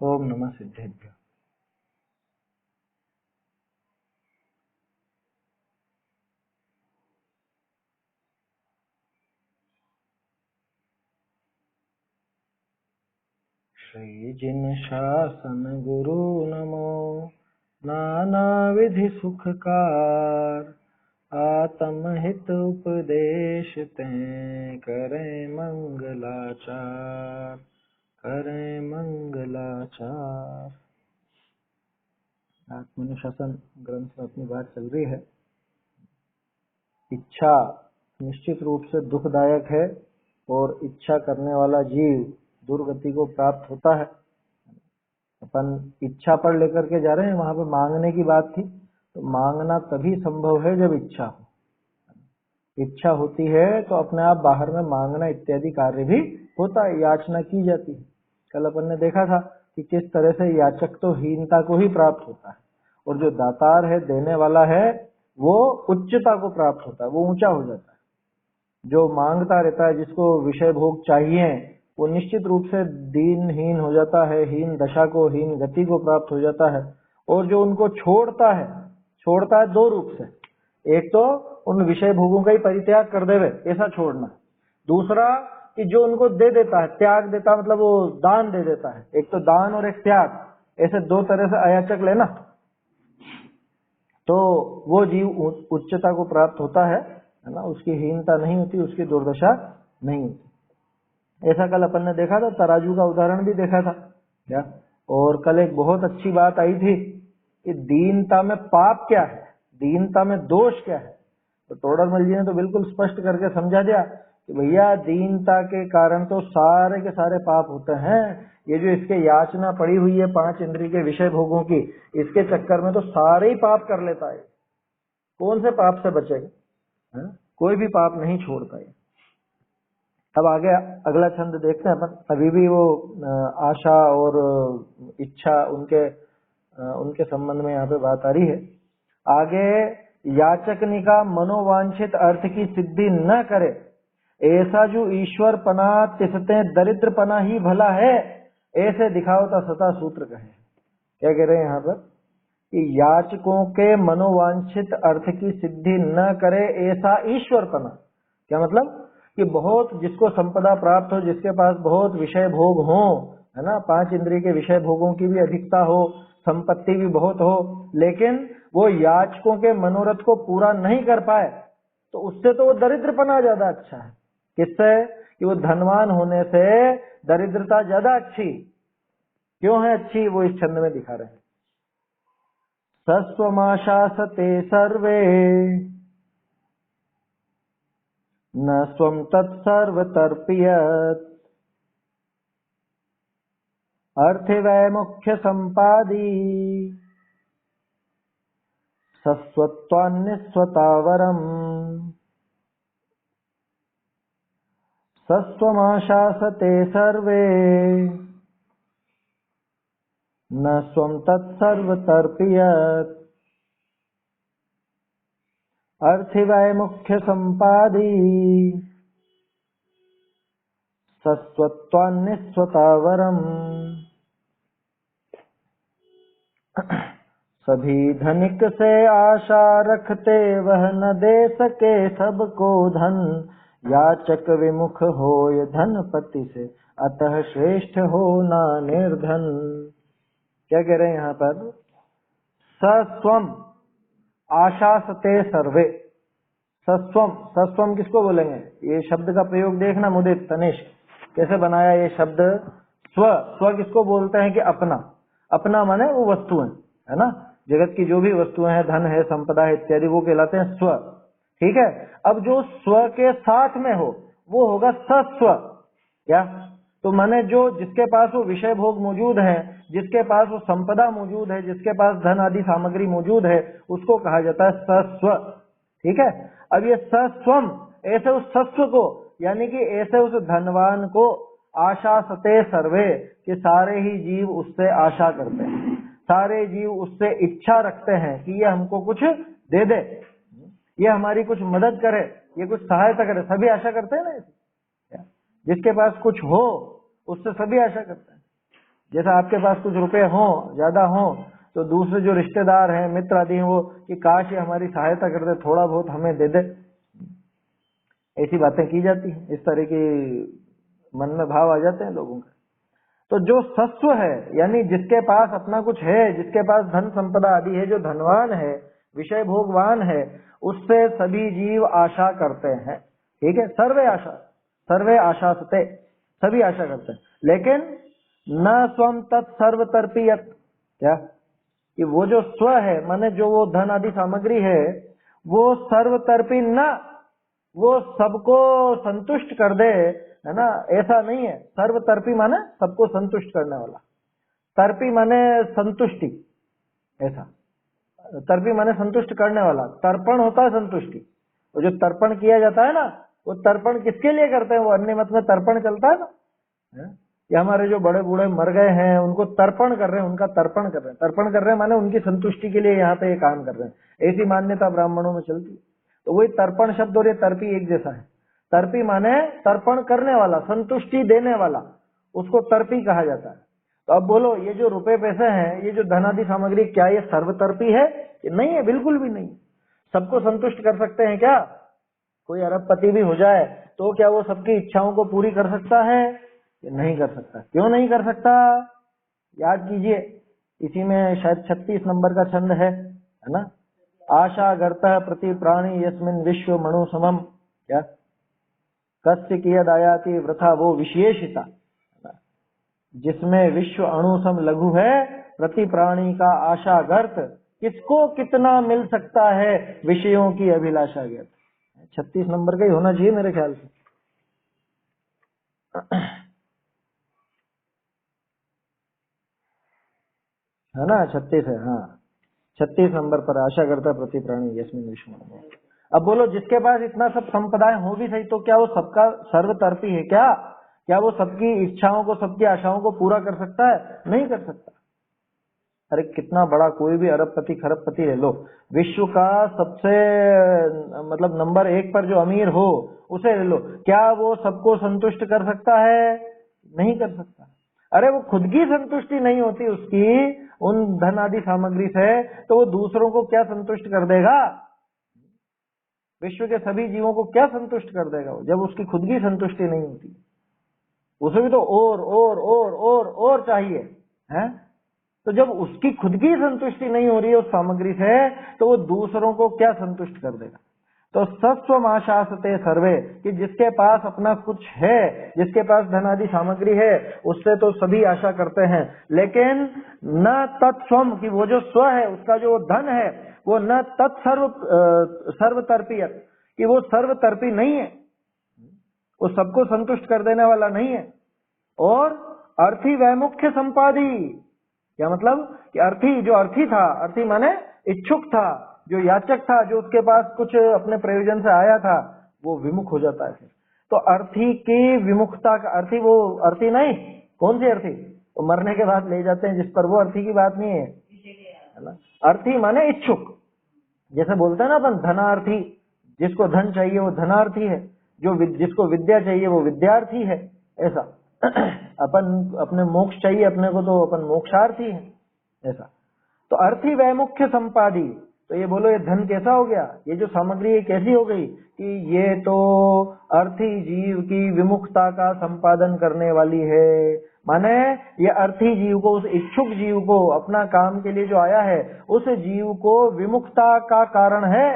ओम नमः सिद्धेभ्यो। श्री जिन शासन गुरु नमो, नाना विधि सुखकार, आत्म हित उपदेश तें, करें मंगलाचार, करें मंगलाचार। आत्मानुशासन ग्रंथ में अपनी बात चल रही है। इच्छा निश्चित रूप से दुखदायक है और इच्छा करने वाला जीव दुर्गति को प्राप्त होता है। अपन इच्छा पर लेकर के जा रहे हैं, वहां पे मांगने की बात थी, तो मांगना तभी संभव है जब इच्छा हो। इच्छा होती है तो अपने आप बाहर में मांगना इत्यादि कार्य भी होता है, याचना की जाती है। कल अपन ने देखा था कि किस तरह से याचक तो हीनता को ही प्राप्त होता है और जो दातार है, देने वाला है, वो उच्चता को प्राप्त होता है, वो ऊंचा हो जाता है। जो मांगता रहता है, जिसको विषय भोग चाहिए, वो निश्चित रूप से दीनहीन हो जाता है, हीन दशा को, हीन गति को प्राप्त हो जाता है। और जो उनको छोड़ता है दो रूप से। एक तो उन विषय भोगों का ही परित्याग कर देवे, ऐसा छोड़ना। दूसरा कि जो उनको दे देता है, त्याग देता, मतलब वो दान दे देता है। एक तो दान और एक त्याग, ऐसे दो तरह से अयाचक लेना, तो वो जीव उच्चता को प्राप्त होता है ना। उसकी हीनता नहीं होती, उसकी दुर्दशा नहीं होती। ऐसा कल अपन ने देखा था, तराजू का उदाहरण भी देखा था क्या। और कल एक बहुत अच्छी बात आई थी कि दीनता में पाप क्या है, दीनता में दोष क्या है। तो टोडरमल जी ने तो बिल्कुल स्पष्ट करके समझा दिया कि भैया दीनता के कारण तो सारे के सारे पाप होते हैं। ये जो इसके याचना पड़ी हुई है 5 इंद्रिय के विषय भोगों की, इसके चक्कर में तो सारे ही पाप कर लेता है। कौन से पाप से बचेगा? कोई भी पाप नहीं छोड़ता है। अब आगे अगला छंद देखते हैं अपन। अभी भी वो आशा और इच्छा उनके संबंध में यहाँ पे बात आ रही है। आगे याचकनिका मनोवांछित अर्थ की सिद्धि न करे, ऐसा जो ईश्वर पना तिसते दरिद्र पना ही भला है, ऐसे दिखावता सता सूत्र कहे। क्या कह रहे हैं यहाँ पर कि याचकों के मनोवांछित अर्थ की सिद्धि न करे ऐसा ईश्वर पना। क्या मतलब कि बहुत जिसको संपदा प्राप्त हो, जिसके पास बहुत विषय भोग हो, है ना, 5 इंद्रिय के विषय भोगों की भी अधिकता हो, संपत्ति भी बहुत हो, लेकिन वो याचकों के मनोरथ को पूरा नहीं कर पाए, तो उससे तो वो दरिद्रपना ज्यादा अच्छा है। किससे? कि वो धनवान होने से दरिद्रता ज्यादा अच्छी। क्यों है अच्छी, वो इस छंद में दिखा रहे हैं। सस्वमाशासते सर्वे, न स्वं तत्सर्वतर्पयत्, अर्थे वै मुख्य संपादी, सस्वत्वान्निस्वतावरम्। सस्वमाशासते सर्वे, न स्वं तत्सर्वतर्पयत्, अर्थे वै मुख्य संपादी, सस्वत्वान्निस्वतावरम्। सभी धनिक से आशा रखते, वह न दे सके सबको धन, याचक विमुख होय धनपति से, अतः श्रेष्ठ हो ना निर्धन। क्या कह रहे हैं यहाँ पर? सस्वम आशासते सर्वे। सस्वम किसको बोलेंगे? ये शब्द का प्रयोग देखना मुदित तनिष्क, कैसे बनाया ये शब्द। स्व किसको बोलते हैं? कि अपना। अपना माने वो वस्तुएं, है ना, जगत की जो भी वस्तुएं हैं, धन है, संपदा है इत्यादि, वो कहलाते हैं स्व। ठीक है। अब जो स्व के साथ में हो वो होगा सस्व। क्या? तो माने जो जिसके पास वो विषय भोग मौजूद है, जिसके पास वो संपदा मौजूद है, जिसके पास धन आदि सामग्री मौजूद है, उसको कहा जाता है सस्व। ठीक है। अब ये सस्वम, ऐसे उस सस्व को, यानी कि ऐसे उस धनवान को, आशासते सर्वे, कि सारे ही जीव उससे आशा करते हैं, सारे जीव उससे इच्छा रखते हैं कि ये हमको कुछ दे दे, ये हमारी कुछ मदद करे, ये कुछ सहायता करे। सभी आशा करते हैं ना, जिसके पास कुछ हो उससे सभी आशा करते हैं। जैसा आपके पास कुछ रुपए हो, ज्यादा हो, तो दूसरे जो रिश्तेदार हैं, मित्र आदि हैं, वो कि काश ये हमारी सहायता कर दे, थोड़ा बहुत हमें दे दे, ऐसी बातें की जाती हैं। इस तरह की मन में भाव आ जाते हैं लोगों के। तो जो सस्व है, यानी जिसके पास अपना कुछ है, जिसके पास धन संपदा आदि है, जो धनवान है, विषय भोगवान है, उससे सभी जीव आशा करते हैं। ठीक है, सर्वे आशासते, सभी आशा करते हैं। लेकिन न स्वम तत्सर्वतर्पीयत, क्या कि वो जो स्व है, माने जो वो धन आदि सामग्री है, वो सर्वतर्पी न, वो सबको संतुष्ट कर दे, है ना, ऐसा नहीं है। सर्वतर्पी माने सबको संतुष्ट करने वाला, तर्पी माने संतुष्टि, ऐसा। तर्पी माने संतुष्ट करने वाला, तर्पण होता है संतुष्टि। वो जो तर्पण किया जाता है ना, वो तर्पण किसके लिए करते हैं? वो अन्य मत में तर्पण चलता है ना, ये हमारे जो बड़े बूढ़े मर गए हैं उनको तर्पण कर रहे हैं, उनका तर्पण कर रहे हैं। तर्पण कर रहे हैं माने उनकी संतुष्टि के लिए यहाँ पे ये काम कर रहे हैं, ऐसी मान्यता ब्राह्मणों में चलती है। तो वही तर्पण शब्द और ये तर्पी एक जैसा है। तर्पी माने तर्पण करने वाला, संतुष्टि देने वाला, उसको तर्पी कहा जाता है। तो अब बोलो, ये जो रुपए पैसे हैं, ये जो धनादि सामग्री, क्या ये सर्वतर्पी है? ये नहीं है, बिल्कुल भी नहीं। सबको संतुष्ट कर सकते हैं क्या? कोई अरबपति भी हो जाए तो क्या वो सबकी इच्छाओं को पूरी कर सकता है? ये नहीं कर सकता। क्यों नहीं कर सकता? याद कीजिए, इसी में शायद 36 नंबर का छंद है ना, आशा गर्तः प्रति प्राणी यस्मिन विश्व मणु समम, क्या कस्य कियद आयाति वृथा वो विशेषिता, जिसमें विश्व अणु सम लघु है, प्रति प्राणी का आशा गर्त, किसको कितना मिल सकता है विषयों की अभिलाषा गर्त। 36 नंबर का ही होना चाहिए मेरे ख्याल से, है ना? 36 है, हाँ 36 नंबर पर आशा करता प्रति प्राणी यस्मिन विश्व में। अब बोलो, जिसके पास इतना सब संपदाएं हो भी सही, तो क्या वो सबका सर्वतर्पी है क्या? क्या वो सबकी इच्छाओं को, सबकी आशाओं को पूरा कर सकता है? नहीं कर सकता। अरे कितना बड़ा कोई भी अरबपति खरबपति ले लो, विश्व का सबसे मतलब नंबर 1 पर जो अमीर हो उसे ले लो, क्या वो सबको संतुष्ट कर सकता है? नहीं कर सकता। अरे वो खुद की संतुष्टि नहीं होती उसकी उन धन आदि सामग्री से, तो वो दूसरों को क्या संतुष्ट कर देगा? विश्व के सभी जीवों को क्या संतुष्ट कर देगा वो, जब उसकी खुद की संतुष्टि नहीं होती? उसे भी तो और चाहिए, है? तो जब उसकी खुद की संतुष्टि नहीं हो रही है उस सामग्री से, तो वो दूसरों को क्या संतुष्ट कर देगा? तो सत्स्वमाशासते सर्वे, कि जिसके पास अपना कुछ है, जिसके पास धन आदि सामग्री है, उससे तो सभी आशा करते हैं। लेकिन न तत्स्वम, कि वो जो स्व है, उसका जो धन है, वो न सर्वतर्पीयत, कि वो सर्वतर्पी नहीं है, वो सबको संतुष्ट कर देने वाला नहीं है। और अर्थी वैमुख्य संपादी, क्या मतलब? कि अर्थी, जो अर्थी था, अर्थी माने इच्छुक था, जो याचक था, जो उसके पास कुछ अपने प्रयोजन से आया था, वो विमुख हो जाता है। तो अर्थी की विमुखता का, अर्थी वो अर्थी नहीं, कौन सी अर्थी? तो मरने के बाद ले जाते हैं जिस पर, वो अर्थी की बात नहीं है ना। अर्थी माने इच्छुक, जैसे बोलते हैं ना अपन धनार्थी, जिसको धन चाहिए वो धनार्थी है, जो जिसको विद्या चाहिए वो विद्यार्थी है, ऐसा। अपन अपने मोक्ष चाहिए अपने को, तो अपन मोक्षार्थी है, ऐसा। तो अर्थी वैमुख्य संपादी, तो ये बोलो, ये धन कैसा हो गया? ये जो सामग्री है कैसी हो गई कि ये तो अर्थी जीव की विमुखता का संपादन करने वाली है। माने ये अर्थी जीव को, उस इच्छुक जीव को, अपना काम के लिए जो आया है, उस जीव को विमुखता का कारण है।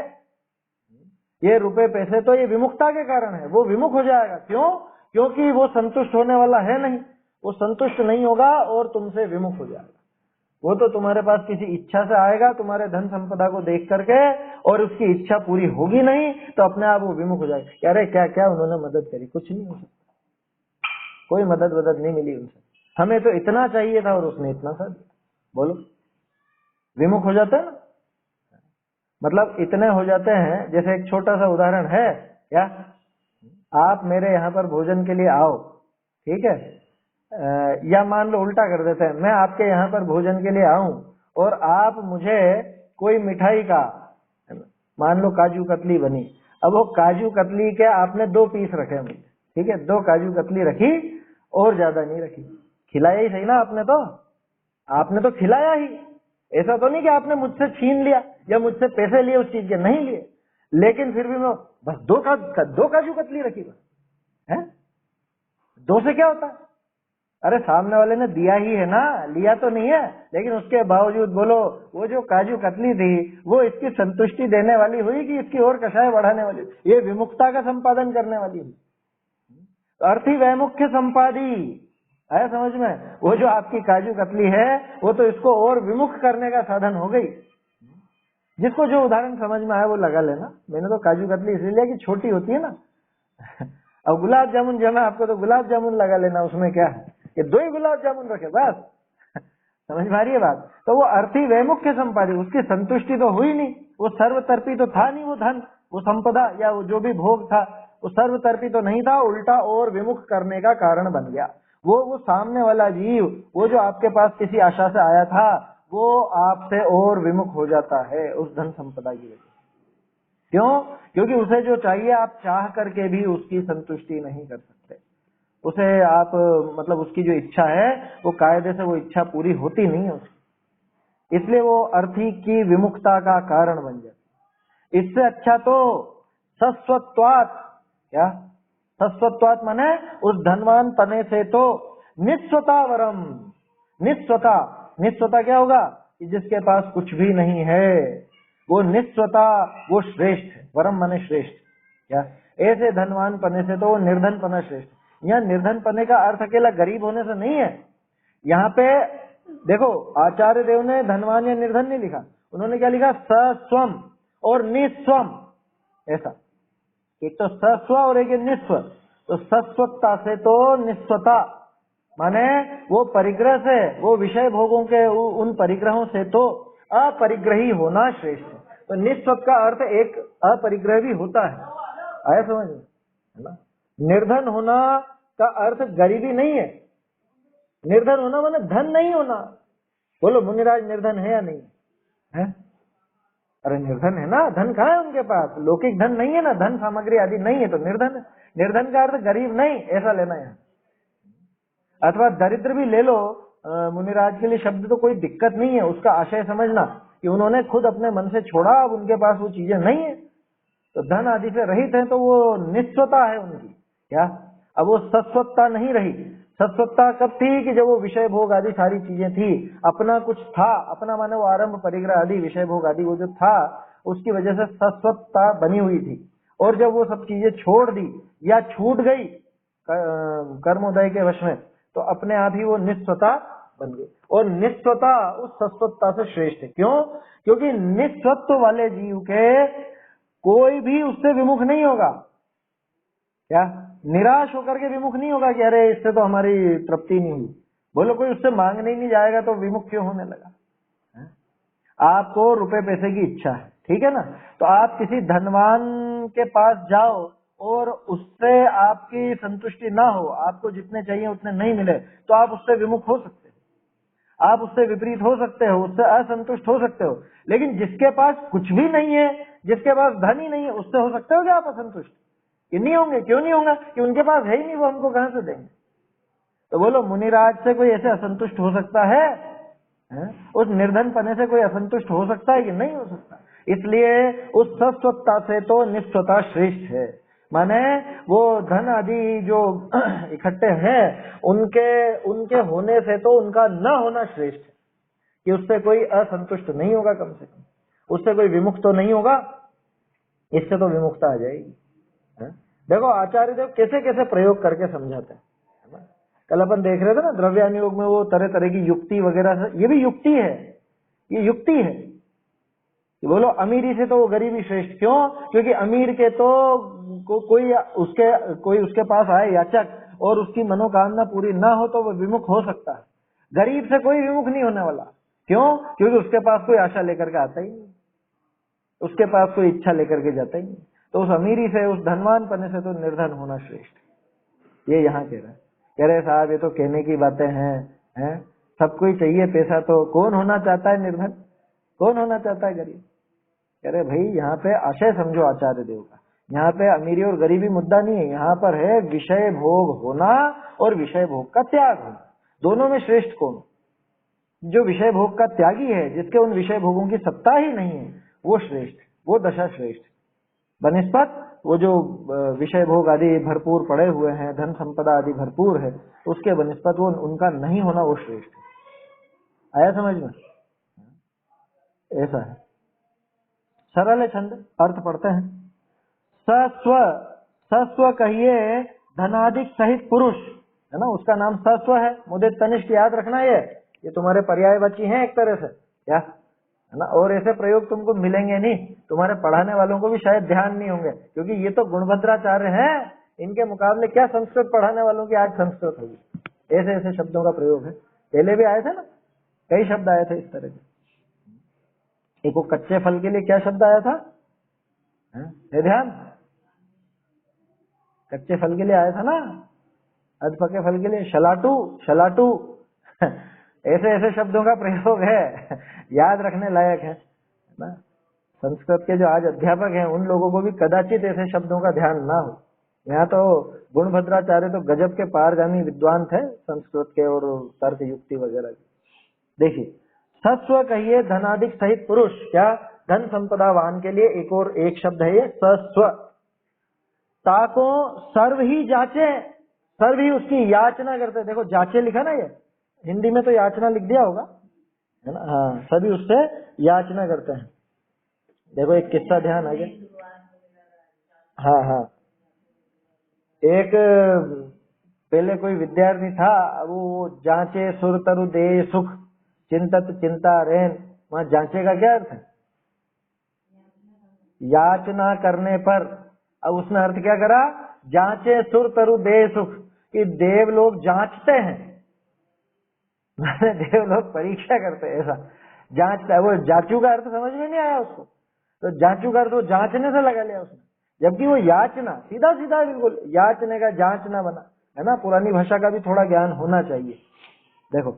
ये रुपए पैसे तो ये विमुखता के कारण है, वो विमुख हो जाएगा। क्यों? क्योंकि वो संतुष्ट होने वाला है नहीं, वो संतुष्ट नहीं होगा और तुमसे विमुख हो जाएगा। वो तो तुम्हारे पास किसी इच्छा से आएगा, तुम्हारे धन संपदा को देख करके, और उसकी इच्छा पूरी होगी नहीं तो अपने आप वो विमुख हो जाएगा। अरे क्या क्या उन्होंने मदद करी, कुछ नहीं हो सकता, कोई मदद नहीं मिली उनसे, हमें तो इतना चाहिए था और उसने इतना सा दिया। बोलो, विमुख हो जाते हैं ना, मतलब इतने हो जाते हैं। जैसे एक छोटा सा उदाहरण है, क्या आप मेरे यहाँ पर भोजन के लिए आओ, ठीक है, या मान लो उल्टा कर देते हैं, मैं आपके यहाँ पर भोजन के लिए आऊं और आप मुझे कोई मिठाई का, मान लो काजू कतली बनी, अब वो काजू कतली के आपने 2 पीस रखे मुझे, ठीक है, 2 काजू कतली रखी और ज्यादा नहीं रखी, खिलाया ही सही ना आपने तो खिलाया ही। ऐसा तो नहीं कि आपने मुझसे छीन लिया या मुझसे पैसे लिए उस चीज के, नहीं लिए, लेकिन फिर भी मैं बस दो काजू कतली रखी बस, है? दो से क्या होता है? अरे सामने वाले ने दिया ही है ना, लिया तो नहीं है, लेकिन उसके बावजूद बोलो वो जो काजू कतली थी वो इसकी संतुष्टि देने वाली हुई कि इसकी और कषाय बढ़ाने वाली, ये विमुक्ता का संपादन करने वाली हुई। अर्थी वैमुख्य संपादी, आया समझ में? वो जो आपकी काजू कतली है वो तो इसको और विमुख करने का साधन हो गई। जिसको जो उदाहरण समझ में आया वो लगा लेना। मैंने तो काजू कतली इसलिए लिया कि छोटी होती है ना। अब गुलाब जामुन जमा आपको, तो गुलाब जामुन लगा लेना, उसमें क्या है कि 2 ही गुलाब जामुन रखे बस। समझ में आ रही है बात? तो वो अर्थी वैमुख्य संपादी, उसकी संतुष्टि तो हुई नहीं, वो सर्वतर्पी तो था नहीं, वो धन, वो संपदा या वो जो भी भोग था वो सर्वतर्पी तो नहीं था, उल्टा और विमुख करने का कारण बन गया। वो सामने वाला जीव, वो जो आपके पास किसी आशा से आया था, वो आपसे और विमुख हो जाता है उस धन संपदा की वजह से। क्यों? क्योंकि उसे जो चाहिए आप चाह करके भी उसकी संतुष्टि नहीं कर सकते। उसे आप मतलब उसकी जो इच्छा है वो कायदे से वो इच्छा पूरी होती नहीं है उसकी, इसलिए वो अर्थी की विमुखता का कारण बन जाती। इससे अच्छा तो सस्वत्वात्, क्या सस्वत्वात् माने उस धनवान पने से तो निस्वता वरम, निस्वता क्या होगा कि जिसके पास कुछ भी नहीं है वो निस्वता, वो श्रेष्ठ है। वरम माने श्रेष्ठ, क्या ऐसे धनवान पने से तो वो निर्धन पना श्रेष्ठ। यहाँ निर्धन पने का अर्थ अकेला गरीब होने से नहीं है। यहाँ पे देखो आचार्य देव ने धनवान या निर्धन नहीं लिखा, उन्होंने क्या लिखा? सस्वम और निस्वम। ऐसा एक तो सस्व और एक निस्व, तो सस्वता से तो निस्वता माने वो परिग्रह से, वो विषय भोगों के उन परिग्रहों से तो अपरिग्रही होना श्रेष्ठ है। तो निस्व का अर्थ एक अपरिग्रह भी होता है, आया समझ में? है ना? निर्धन होना का अर्थ गरीबी नहीं है। निर्धन होना माने धन नहीं होना। बोलो मुनिराज निर्धन है या नहीं है? अरे निर्धन है ना, धन कहाँ है उनके पास? लौकिक धन नहीं है ना, धन सामग्री आदि नहीं है, तो निर्धन है। निर्धन का अर्थ गरीब नहीं, ऐसा लेना है। अथवा दरिद्र भी ले लो, मुनिराज के लिए शब्द तो कोई दिक्कत नहीं है, उसका आशय समझना कि उन्होंने खुद अपने मन से छोड़ा, अब उनके पास वो चीजें नहीं है, तो धन आदि से रहित है, तो वो निस्वता है उनकी, क्या? अब वो सस्वत्ता नहीं रही। सस्वत्ता कब थी कि जब वो विषय भोग आदि सारी चीजें थी, अपना कुछ था, अपना माने वो आरंभ परिग्रह आदि विषय भोग आदि वो जो था उसकी वजह से सस्वत्ता बनी हुई थी। और जब वो सब चीजें छोड़ दी या छूट गई कर्मोदय के वश में, तो अपने आप ही वो निस्वता बन गई। और निस्वता उस सस्वत्ता से श्रेष्ठ है। क्यों? क्योंकि निस्वत्व वाले जीव के कोई भी उससे विमुख नहीं होगा। क्या? निराश होकर के विमुख नहीं होगा कि अरे इससे तो हमारी तृप्ति नहीं हुई। बोलो कोई उससे मांगने ही नहीं जाएगा तो विमुख क्यों होने लगा? है? आपको रुपए पैसे की इच्छा है, ठीक है ना, तो आप किसी धनवान के पास जाओ और उससे आपकी संतुष्टि ना हो, आपको जितने चाहिए उतने नहीं मिले, तो आप उससे विमुख हो सकते हो, आप उससे विपरीत हो सकते हो, उससे असंतुष्ट हो सकते हो। लेकिन जिसके पास कुछ भी नहीं है, जिसके पास धन ही नहीं है, उससे हो सकते हो क्या आप असंतुष्ट? कि नहीं होंगे? क्यों नहीं होगा? कि उनके पास है ही नहीं, वो हमको कहां से देंगे? तो बोलो मुनिराज से कोई ऐसे असंतुष्ट हो सकता है? उस निर्धन पने से कोई असंतुष्ट हो सकता है कि नहीं हो सकता? इसलिए उस सस्वत्ता से तो निस्वता श्रेष्ठ है। माने वो धन आदि जो इकट्ठे हैं उनके होने से तो उनका न होना श्रेष्ठ है, कि उससे कोई असंतुष्ट नहीं होगा, कम से कम उससे कोई विमुख तो नहीं होगा, इससे तो विमुक्ता आ जाएगी। देखो आचार्य देव कैसे कैसे प्रयोग करके समझाते हैं। कल अपन देख रहे थे ना द्रव्यानुयोग में, वो तरह तरह की युक्ति वगैरह, ये भी युक्ति है, ये युक्ति है कि बोलो अमीरी से तो वो गरीबी श्रेष्ठ। क्यों? क्योंकि अमीर के तो कोई उसके पास आए याचक और उसकी मनोकामना पूरी ना हो तो वो विमुख हो सकता है। गरीब से कोई विमुख नहीं होने वाला। क्यों? क्योंकि उसके पास कोई आशा लेकर के आता ही नहीं, उसके पास कोई इच्छा लेकर के जाता ही नहीं। तो उस अमीरी से, उस धनवान पने से तो निर्धन होना श्रेष्ठ। ये यहाँ कह रहे साहब ये तो कहने की बातें हैं, सबको ही चाहिए पैसा, तो कौन होना चाहता है निर्धन? कौन होना चाहता है गरीब? कह रहे भाई यहाँ पे आशय समझो आचार्य देव का, यहाँ पे अमीरी और गरीबी मुद्दा नहीं है, यहाँ पर है विषय भोग होना और विषय भोग का त्याग होना। दोनों में श्रेष्ठ कौन? जो विषय भोग का त्यागी है, जिसके उन विषय भोगों की सत्ता ही नहीं है, वो श्रेष्ठ, वो दशा श्रेष्ठ। बनिस्पत वो जो विषय भोग आदि भरपूर पड़े हुए हैं, धन संपदा आदि भरपूर है, उसके बनिस्पत वो उनका नहीं होना वो श्रेष्ठ है। आया समझ में? ऐसा है। सरल है छंद, अर्थ पढ़ते हैं। सस्व, सस्व कहिए धनादिक सहित पुरुष, है ना, उसका नाम सस्व है। मुझे तनिष्ठ याद रखना, ये तुम्हारे पर्यायवाची हैं एक तरह से, क्या है ना। और ऐसे प्रयोग तुमको मिलेंगे नहीं, तुम्हारे पढ़ाने वालों को भी शायद ध्यान नहीं होंगे, क्योंकि ये तो गुणभद्राचार्य हैं, इनके मुकाबले क्या संस्कृत पढ़ाने वालों की आज संस्कृत होगी। ऐसे ऐसे शब्दों का प्रयोग है। पहले भी आए थे ना, कई शब्द आए थे इस तरह के। एक वो कच्चे फल के लिए क्या शब्द आया था, है ध्यान? कच्चे फल के लिए आया था ना, अध पके फल के लिए शलाटू, शलाटू। ऐसे ऐसे शब्दों का प्रयोग है, याद रखने लायक है ना। संस्कृत के जो आज अध्यापक हैं उन लोगों को भी कदाचित ऐसे शब्दों का ध्यान ना हो। यहाँ तो गुणभद्राचार्य तो गजब के पारगामी विद्वान थे संस्कृत के और तर्क युक्ति वगैरह के। देखिए, सस्व कहिए धनादिक सहित पुरुष, क्या धन संपदावान के लिए एक और एक शब्द है ये सस्व। ताको सर्व ही जाचे, सर्व ही उसकी याचना करते। देखो जाचे लिखा ना, ये हिंदी में तो याचना लिख दिया होगा, है ना। हाँ, सभी उससे याचना करते हैं। देखो एक किस्सा ध्यान आ गया। हाँ हाँ, एक पहले कोई विद्यार्थी था, वो जांचे सुर तरु दे सुख चिंतत चिंता रेन। वहां जांचे का क्या अर्थ है? याचना करने पर। अब उसने अर्थ क्या करा, जांचे सुर तरु दे सुख, कि देव लोग जांचते हैं, देव लोग परीक्षा करते हैं, ऐसा जांचता है। वो जाचू का अर्थ समझ में नहीं आया उसको, तो जाचू का अर्थ वो जांचने से लगा लिया उसने, जबकि वो याचना सीधा सीधा बिल्कुल याचने का जांचना बना, है ना। पुरानी भाषा का भी थोड़ा ज्ञान होना चाहिए। देखो,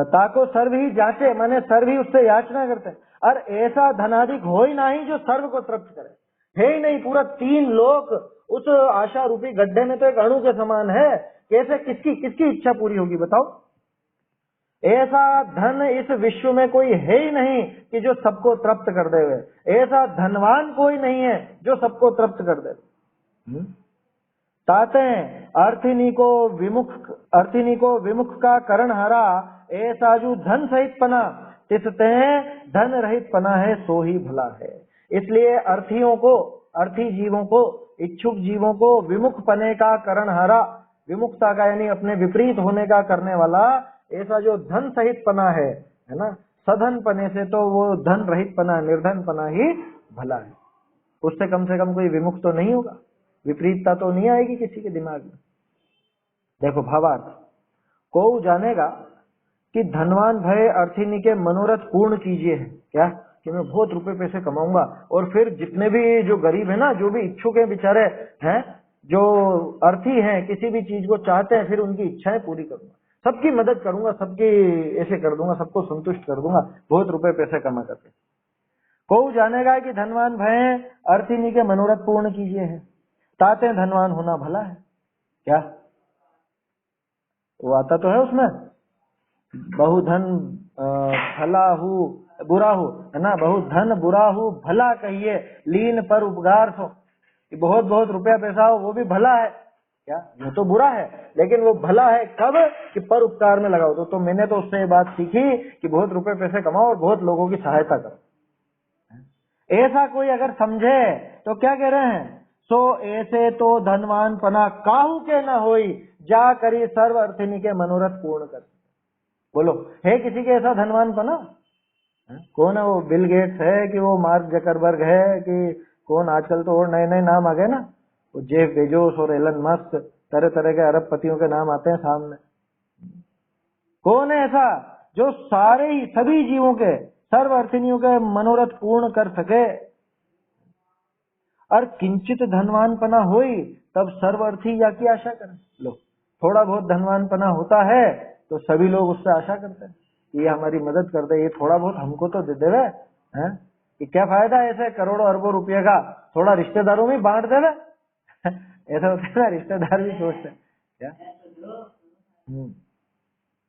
ताको सर्व ही जांचे, माने सर्व ही उससे याचना करते हैं। और ऐसा धनाधिक हो ही नहीं जो सर्व को तृप्त करे, है ही नहीं। पूरा 3 लोक उस आशा रूपी गड्ढे में तो एक अणु के समान है। कैसे, किसकी किसकी इच्छा पूरी होगी बताओ? ऐसा धन इस विश्व में कोई है ही नहीं कि जो सबको तृप्त कर देवे। ऐसा धनवान कोई नहीं है जो सबको तृप्त कर दे। ताते अर्थिनी को विमुख का करण हरा, ऐसा जो धन सहित पना, तिसते धन रहित पना है सो ही भला है। इसलिए अर्थियों को, अर्थी जीवों को, इच्छुक जीवों को विमुख पने का करण हरा, विमुखता का यानी अपने विपरीत होने का करने वाला, ऐसा जो धन सहित पना है ना। सधन पने से तो वो धन रहित पना, निर्धन पना ही भला है। उससे कम से कम कोई विमुख तो नहीं होगा, विपरीतता तो नहीं आएगी किसी के दिमाग में। देखो भावार्थ, को जानेगा कि धनवान भय अर्थिनी के मनोरथ पूर्ण कीजिए है, क्या कि मैं बहुत रुपए पैसे कमाऊंगा, और फिर जितने भी जो गरीब है ना, जो भी इच्छुक है बेचारे हैं, जो अर्थी हैं, किसी भी चीज को चाहते हैं, फिर उनकी इच्छाएं पूरी करूंगा, सबकी मदद करूंगा, सबकी ऐसे कर दूंगा, सबको संतुष्ट कर दूंगा बहुत रुपए पैसे कमा करके। को जानेगा कि धनवान भय अर्थिनी के मनोरथ पूर्ण कीजिए है, ताते धनवान होना भला है। क्या वो आता तो है उसमें, बहुधन भला हूँ बुरा हूँ, है ना। बहुधन बुरा हूँ भला कहिए, लीन पर उपकार सो, कि बहुत बहुत रुपया पैसा हो वो भी भला है, क्या वो तो बुरा है, लेकिन वो भला है कब, कि पर उपकार में लगाओ। तो मैंने तो उससे ये बात सीखी कि बहुत रुपए पैसे कमाओ और बहुत लोगों की सहायता करो। ऐसा कोई अगर समझे तो क्या कह रहे हैं, सो ऐसे तो धनवान पना काहू के न होई, जा करी सर्व अर्थिनी के मनोरथ पूर्ण कर। बोलो, है किसी के ऐसा धनवान पना? कौन है वो? बिल गेट्स है कि वो मार्क जकरबर्ग है कि कौन? आजकल तो और नए नए नाम आ गए ना, वो जेफ बेजोस और एलन मस्क, तरह तरह के अरबपतियों के नाम आते हैं सामने। कौन है ऐसा जो सारे ही सभी जीवों के, सर्व अर्थिनियों के मनोरथ पूर्ण कर सके? और किंचित धनवान पना होई तब सर्वर्थी या की आशा करें। लो, थोड़ा बहुत धनवान पना होता है तो सभी लोग उससे आशा करते हैं कि ये हमारी मदद कर दे, ये थोड़ा बहुत हमको तो दे देवे, हैं कि क्या फायदा ऐसे करोड़ों अरबों रुपये का, थोड़ा रिश्तेदारों में बांट देवे। ऐसा होता है ना, रिश्तेदार भी सोचते हैं क्या।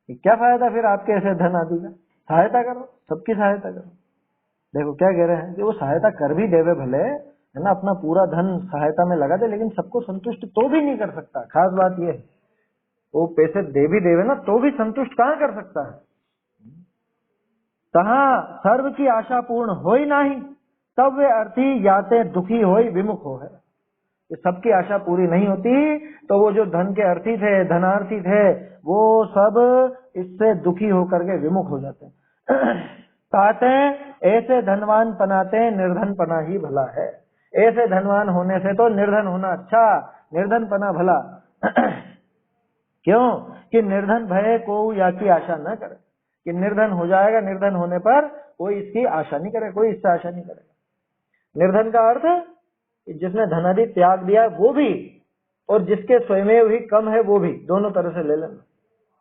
कि क्या फायदा फिर आपके ऐसे धन आदि का। सहायता करो, सबकी सहायता करो। देखो क्या कह रहे हैं कि वो सहायता कर भी देवे भले, है ना, अपना पूरा धन सहायता में लगा दे, लेकिन सबको संतुष्ट तो भी नहीं कर सकता। खास बात ये है, वो पैसे दे भी देवे ना तो भी संतुष्ट कहाँ कर सकता है। तहाँ सर्व की आशा पूर्ण हो ही नहीं, तब वे अर्थी याते दुखी हो विमुख हो है। कि सबकी आशा पूरी नहीं होती तो वो जो धन के अर्थी थे, धनार्थी थे, वो सब इससे दुखी होकर के विमुख हो जाते हैं। ताते ऐसे धनवान पनाते निर्धन पना ही भला है। ऐसे धनवान होने से तो निर्धन होना अच्छा, निर्धन पना भला। क्यों कि निर्धन भय को या की आशा न करे, कि निर्धन हो जाएगा, निर्धन होने पर कोई इसकी आशा नहीं करे, कोई इससे आशा नहीं करेगा। निर्धन का अर्थ जिसने धनादि त्याग दिया वो भी, और जिसके स्वयं ही कम है वो भी, दोनों तरह से ले लेना।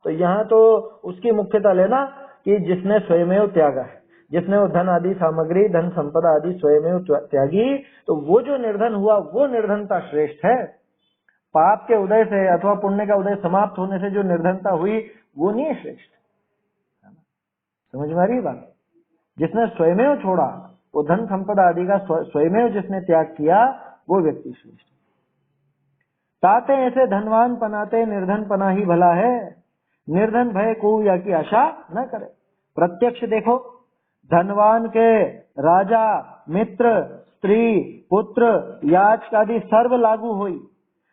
तो यहाँ तो उसकी मुख्यता लेना कि जिसने स्वयं त्यागा है, जिसने वो धन आदि सामग्री, धन संपदा आदि स्वयं त्यागी, तो वो जो निर्धन हुआ वो निर्धनता श्रेष्ठ है। पाप के उदय से अथवा पुण्य का उदय समाप्त होने से जो निर्धनता हुई वो नहीं है श्रेष्ठ। समझ में आ रही बात? जिसने स्वयं छोड़ा, वो धन संपदा आदि का स्वयं जिसने त्याग किया, वो व्यक्ति श्रेष्ठ। ताते ऐसे धनवान पनाते निर्धन पना ही भला है। निर्धन भय को या की आशा न करे। प्रत्यक्ष देखो, धनवान के राजा, मित्र, स्त्री, पुत्र, याच आदि सर्व लागू हुई,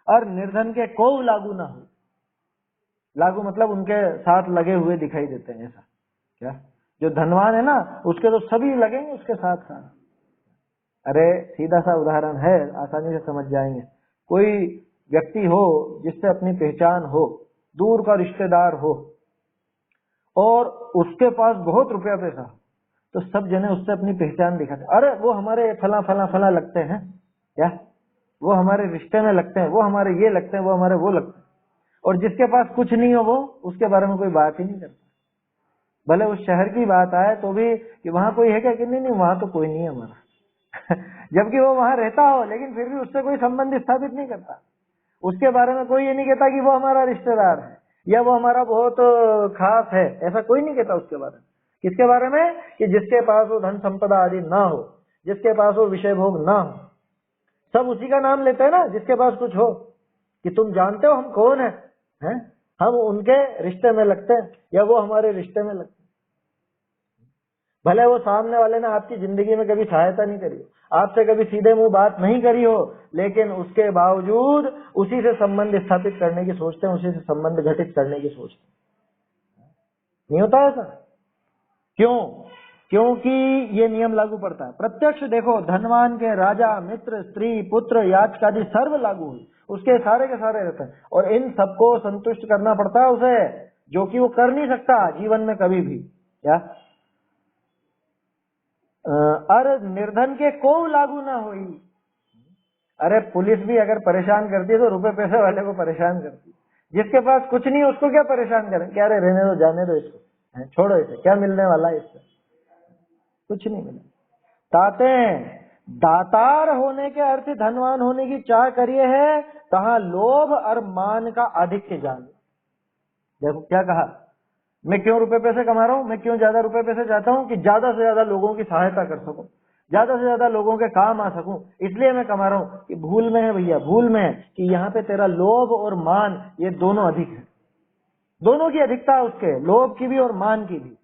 और निर्धन के को लागू ना हो। लागू मतलब उनके साथ लगे हुए दिखाई देते हैं। ऐसा क्या? जो धनवान है ना, उसके तो सभी लगेंगे उसके साथ साथ। अरे सीधा सा उदाहरण है, आसानी से समझ जाएंगे। कोई व्यक्ति हो जिससे अपनी पहचान हो, दूर का रिश्तेदार हो, और उसके पास बहुत रुपया पैसा, तो सब जने उससे अपनी पहचान दिखाते, अरे वो हमारे फला फला फला लगते हैं, क्या वो हमारे रिश्ते में लगते हैं, वो हमारे ये लगते हैं, वो हमारे वो लगते हैं। और जिसके पास कुछ नहीं हो, वो उसके बारे में कोई बात ही नहीं करता। भले उस शहर की बात आए तो भी कि वहां कोई है क्या, कि नहीं नहीं वहां तो कोई नहीं है हमारा। जबकि वो वहां रहता हो, लेकिन फिर भी उससे कोई संबंध स्थापित नहीं करता। उसके बारे में कोई ये नहीं कहता कि वो हमारा रिश्तेदार है या वो हमारा बहुत खास है, ऐसा कोई नहीं कहता उसके बारे में। किसके बारे में? कि जिसके पास वो धन संपदा आदि ना हो, जिसके पास वो विषय भोग ना हो, सब उसी का नाम लेते हैं ना, जिसके पास कुछ हो, कि तुम जानते हो हम कौन है, हैं? हम उनके रिश्ते में लगते हैं या वो हमारे रिश्ते में लगते हैं। भले वो सामने वाले ने आपकी जिंदगी में कभी सहायता नहीं करी हो, आपसे कभी सीधे मुंह बात नहीं करी हो, लेकिन उसके बावजूद उसी से संबंध स्थापित करने की सोचते हैं, उसी से संबंध घटित करने की सोचते हैं। नहीं होता ऐसा? क्यों? क्योंकि ये नियम लागू पड़ता है। प्रत्यक्ष देखो, धनवान के राजा, मित्र, स्त्री, पुत्र, याचक आदि सर्व लागू हुई, उसके सारे के सारे रहते हैं, और इन सबको संतुष्ट करना पड़ता है उसे, जो कि वो कर नहीं सकता जीवन में कभी भी। क्या? अरे निर्धन के को लागू ना हुई। अरे पुलिस भी अगर परेशान करती है तो रुपए पैसे वाले को परेशान करती है। जिसके पास कुछ नहीं उसको क्या परेशान करें? क्या अरे रहने दो, जाने दो इसको, छोड़ो इसे, क्या मिलने वाला है इससे? कुछ नहीं मिले। ताते दातार होने के अर्थ धनवान होने की चाह करिए है, तहाँ लोभ और मान का आधिक्य जान। देखो क्या कहा, मैं क्यों रुपए पैसे कमा रहा हूँ, मैं क्यों ज्यादा रुपए पैसे चाहता हूँ कि ज्यादा से ज्यादा लोगों की सहायता कर सकूं, ज्यादा से ज्यादा लोगों के काम आ सकूं, इसलिए मैं कमा रहा हूँ। कि भूल में है भैया, भूल में है कि यहाँ पे तेरा लोभ और मान ये दोनों अधिक है, दोनों की अधिकता है उसके, लोभ की भी और मान की भी।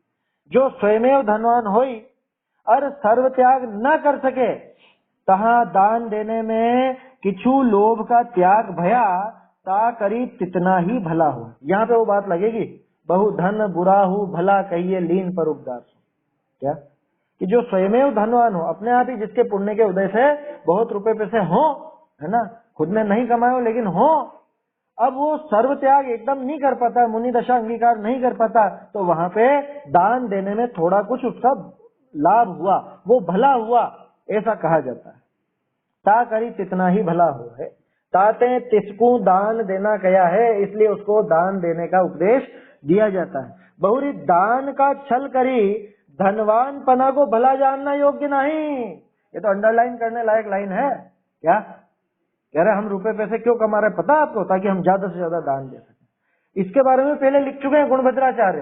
जो स्वयं धनवान होई और सर्व त्याग न कर सके, तहाँ दान देने में किछु लोभ का त्याग भया, ता करी तितना ही भला हो। यहाँ पे वो बात लगेगी, बहु धन बुरा हो भला कहिए लीन पर उपदास। क्या? कि जो स्वयं धनवान हो, अपने आप ही जिसके पुण्य के उदय से बहुत रुपए पैसे हो, है ना, खुद ने नहीं कमाए हो लेकिन हो, अब वो सर्व त्याग एकदम नहीं कर पाता, मुनि दशा अंगीकार नहीं कर पाता, तो वहां पे दान देने में थोड़ा कुछ उसका लाभ हुआ, वो भला हुआ, ऐसा कहा जाता है। ता करी तितना ही भला हो है। ताते तिसको दान देना कया है, इसलिए उसको दान देने का उपदेश दिया जाता है। बहुरी दान का छल करी धनवान पना को भला जानना योग्य नहीं। ये तो अंडरलाइन करने लायक लाइन है। क्या कह रहे? हम रुपए पैसे क्यों कमा रहे पता है आपको? ताकि हम ज्यादा से ज्यादा दान दे सकें। इसके बारे में पहले लिख चुके हैं गुणभद्राचार्य,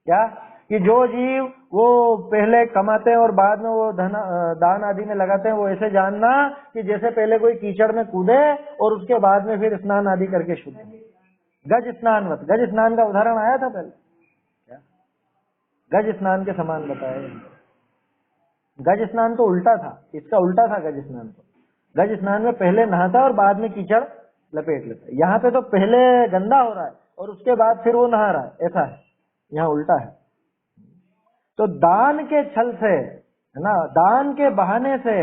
क्या कि जो जीव वो पहले कमाते हैं और बाद में वो दान आदि में लगाते हैं, वो ऐसे जानना कि जैसे पहले कोई कीचड़ में कूदे और उसके बाद में फिर स्नान आदि करके शुद्ध। गज स्नानवत, गज स्नान का उदाहरण आया था पहले, क्या गज स्नान के समान बताया। गज स्नान तो उल्टा था, इसका उल्टा था गज स्नान। तो गज स्नान में पहले नहाता और बाद में कीचड़ लपेट लेता है। यहाँ पे तो पहले गंदा हो रहा है और उसके बाद फिर वो नहा रहा है, ऐसा है, यहाँ उल्टा है। तो दान के छल से, है ना, दान के बहाने से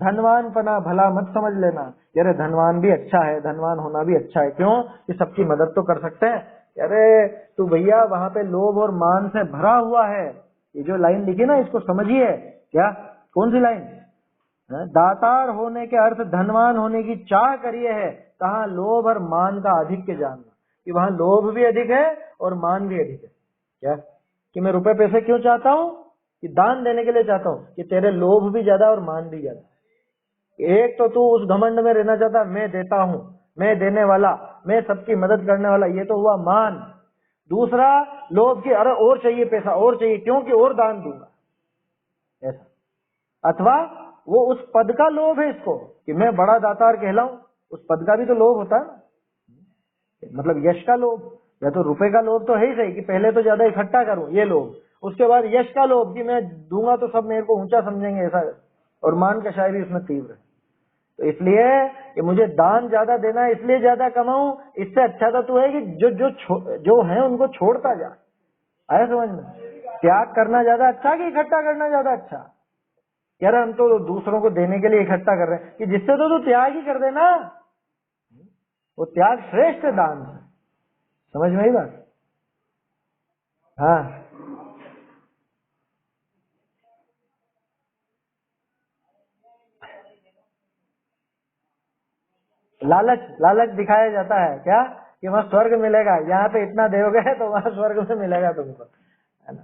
धनवान पना भला मत समझ लेना। अरे धनवान भी अच्छा है, धनवान होना भी अच्छा है, क्यों कि सबकी मदद तो कर सकते हैं। अरे तू भैया वहां पे लोभ और मान से भरा हुआ है। ये जो लाइन लिखी ना, इसको समझिए, क्या कौन सी लाइन? दातार होने के अर्थ धनवान होने की चाह करिए है, तहाँ लोभ और मान का अधिक जानना, कि वहां लोभ भी अधिक है और मान भी अधिक है। क्या कि मैं रुपए पैसे क्यों चाहता हूँ? कि दान देने के लिए चाहता हूँ, कि तेरे लोभ भी ज्यादा और मान भी ज्यादा। एक तो तू उस घमंड में रहना चाहता, मैं देता हूँ, मैं देने वाला, मैं सबकी मदद करने वाला, ये तो हुआ मान। दूसरा लोभ की, अरे और चाहिए पैसा, और चाहिए, क्योंकि और दान दूंगा, ऐसा। अथवा वो उस पद का लोभ है इसको, कि मैं बड़ा दातार कहलाऊं, उस पद का भी तो लोभ होता है ना, मतलब यश का लोभ। या तो रुपए का लोभ तो है ही सही, कि पहले तो ज्यादा इकट्ठा करूं, ये लोभ। उसके बाद यश का लोभ, कि मैं दूंगा तो सब मेरे को ऊंचा समझेंगे, ऐसा। और मान कषाय भी उसमें तीव्र है। तो इसलिए कि मुझे दान ज्यादा देना है, इसलिए ज्यादा कमाऊं, इससे अच्छा तो है कि जो है उनको छोड़ता जा। आया समझ में? त्याग करना ज्यादा अच्छा कि इकट्ठा करना ज्यादा अच्छा? कह रहे हम तो दूसरों को देने के लिए इकट्ठा कर रहे हैं, कि जिससे तो तू त्याग ही कर देना, वो त्याग श्रेष्ठ दान है। समझ में आई बात? हाँ, लालच, लालच दिखाया जाता है, क्या कि वहां स्वर्ग मिलेगा, यहाँ पे इतना दोगे तो वहां स्वर्ग में मिलेगा तुमको, है ना।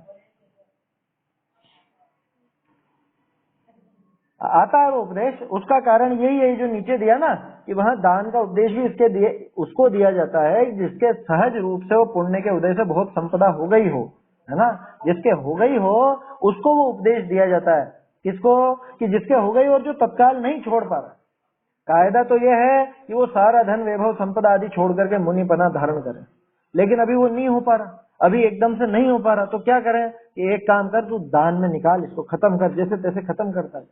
आता है वो उपदेश, उसका कारण यही है जो नीचे दिया ना, कि वहां दान का उपदेश भी उसको दिया जाता है जिसके सहज रूप से वो पुण्य के उदय से बहुत संपदा हो गई हो, है ना। जिसके हो गई हो उसको वो उपदेश दिया जाता है। किसको? कि जिसके हो गई और जो तत्काल नहीं छोड़ पा रहा। कायदा तो यह है कि वो सारा धन वैभव संपदा आदि छोड़ करके मुनिपना धारण करे, लेकिन अभी वो नहीं हो पा रहा, अभी एकदम से नहीं हो पा रहा। तो क्या करें कि एक काम कर, तू दान में निकाल, इसको खत्म कर, जैसे तैसे खत्म करता है।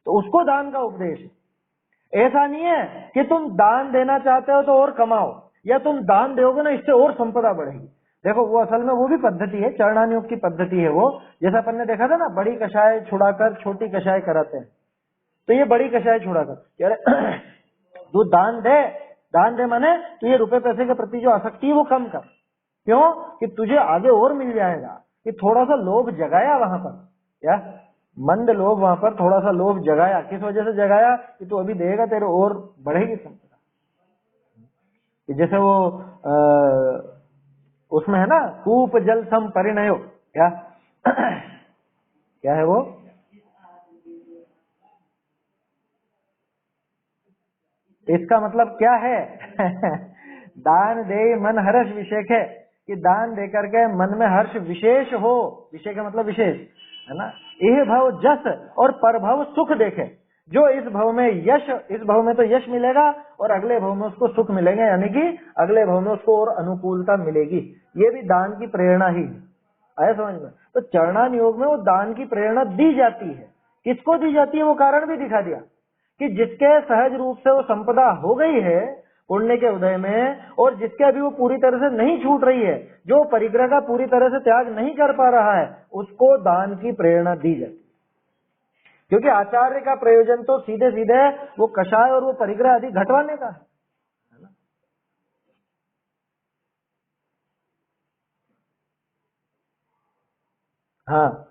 तो उसको दान का उपदेश है। ऐसा नहीं है कि तुम दान देना चाहते हो तो और कमाओ, या तुम दान दोगे ना इससे और संपदा बढ़ेगी। देखो वो असल में वो भी पद्धति है, चरणानुयोग की पद्धति है वो। जैसा अपन ने देखा था ना, बड़ी कषाय छुड़ाकर छोटी कषाय कराते हैं, तो ये बड़ी कषाय छुड़ाकर यार तू दान दे, दान दे माने तू ये रुपए पैसे के प्रति जो आसक्ति है वो कम कर। क्यों? कि तुझे आगे और मिल जाएगा। कि थोड़ा सा लोभ जगाया वहां पर, या मंद लोभ वहां पर थोड़ा सा लोभ जगाया। किस वजह से जगाया? कि तू अभी देगा तेरे और बढ़ेगी संपदा। जैसे वो उसमें है ना, कूप जल सम परिणयो, क्या क्या है वो? इसका मतलब क्या है? दान दे मन हर्ष विशेष है, कि दान दे करके मन में हर्ष विशेष हो। विषय का मतलब विशेष, है ना। यह भव जस और परभव सुख देखे। जो इस भव में यश, इस भव में तो यश मिलेगा और अगले भव में उसको सुख मिलेंगे, यानी कि अगले भव में उसको और अनुकूलता मिलेगी। ये भी दान की प्रेरणा ही है। आया समझ में? तो चरणानुयोग में वो दान की प्रेरणा दी जाती है। किसको दी जाती है? वो कारण भी दिखा दिया कि जिसके सहज रूप से वो संपदा हो गई है पुण्य के उदय में, और जिसके अभी वो पूरी तरह से नहीं छूट रही है, जो परिग्रह का पूरी तरह से त्याग नहीं कर पा रहा है, उसको दान की प्रेरणा दी जाती है। क्योंकि आचार्य का प्रयोजन तो सीधे सीधे वो कषाय और वो परिग्रह आदि घटवाने का है ना। हाँ,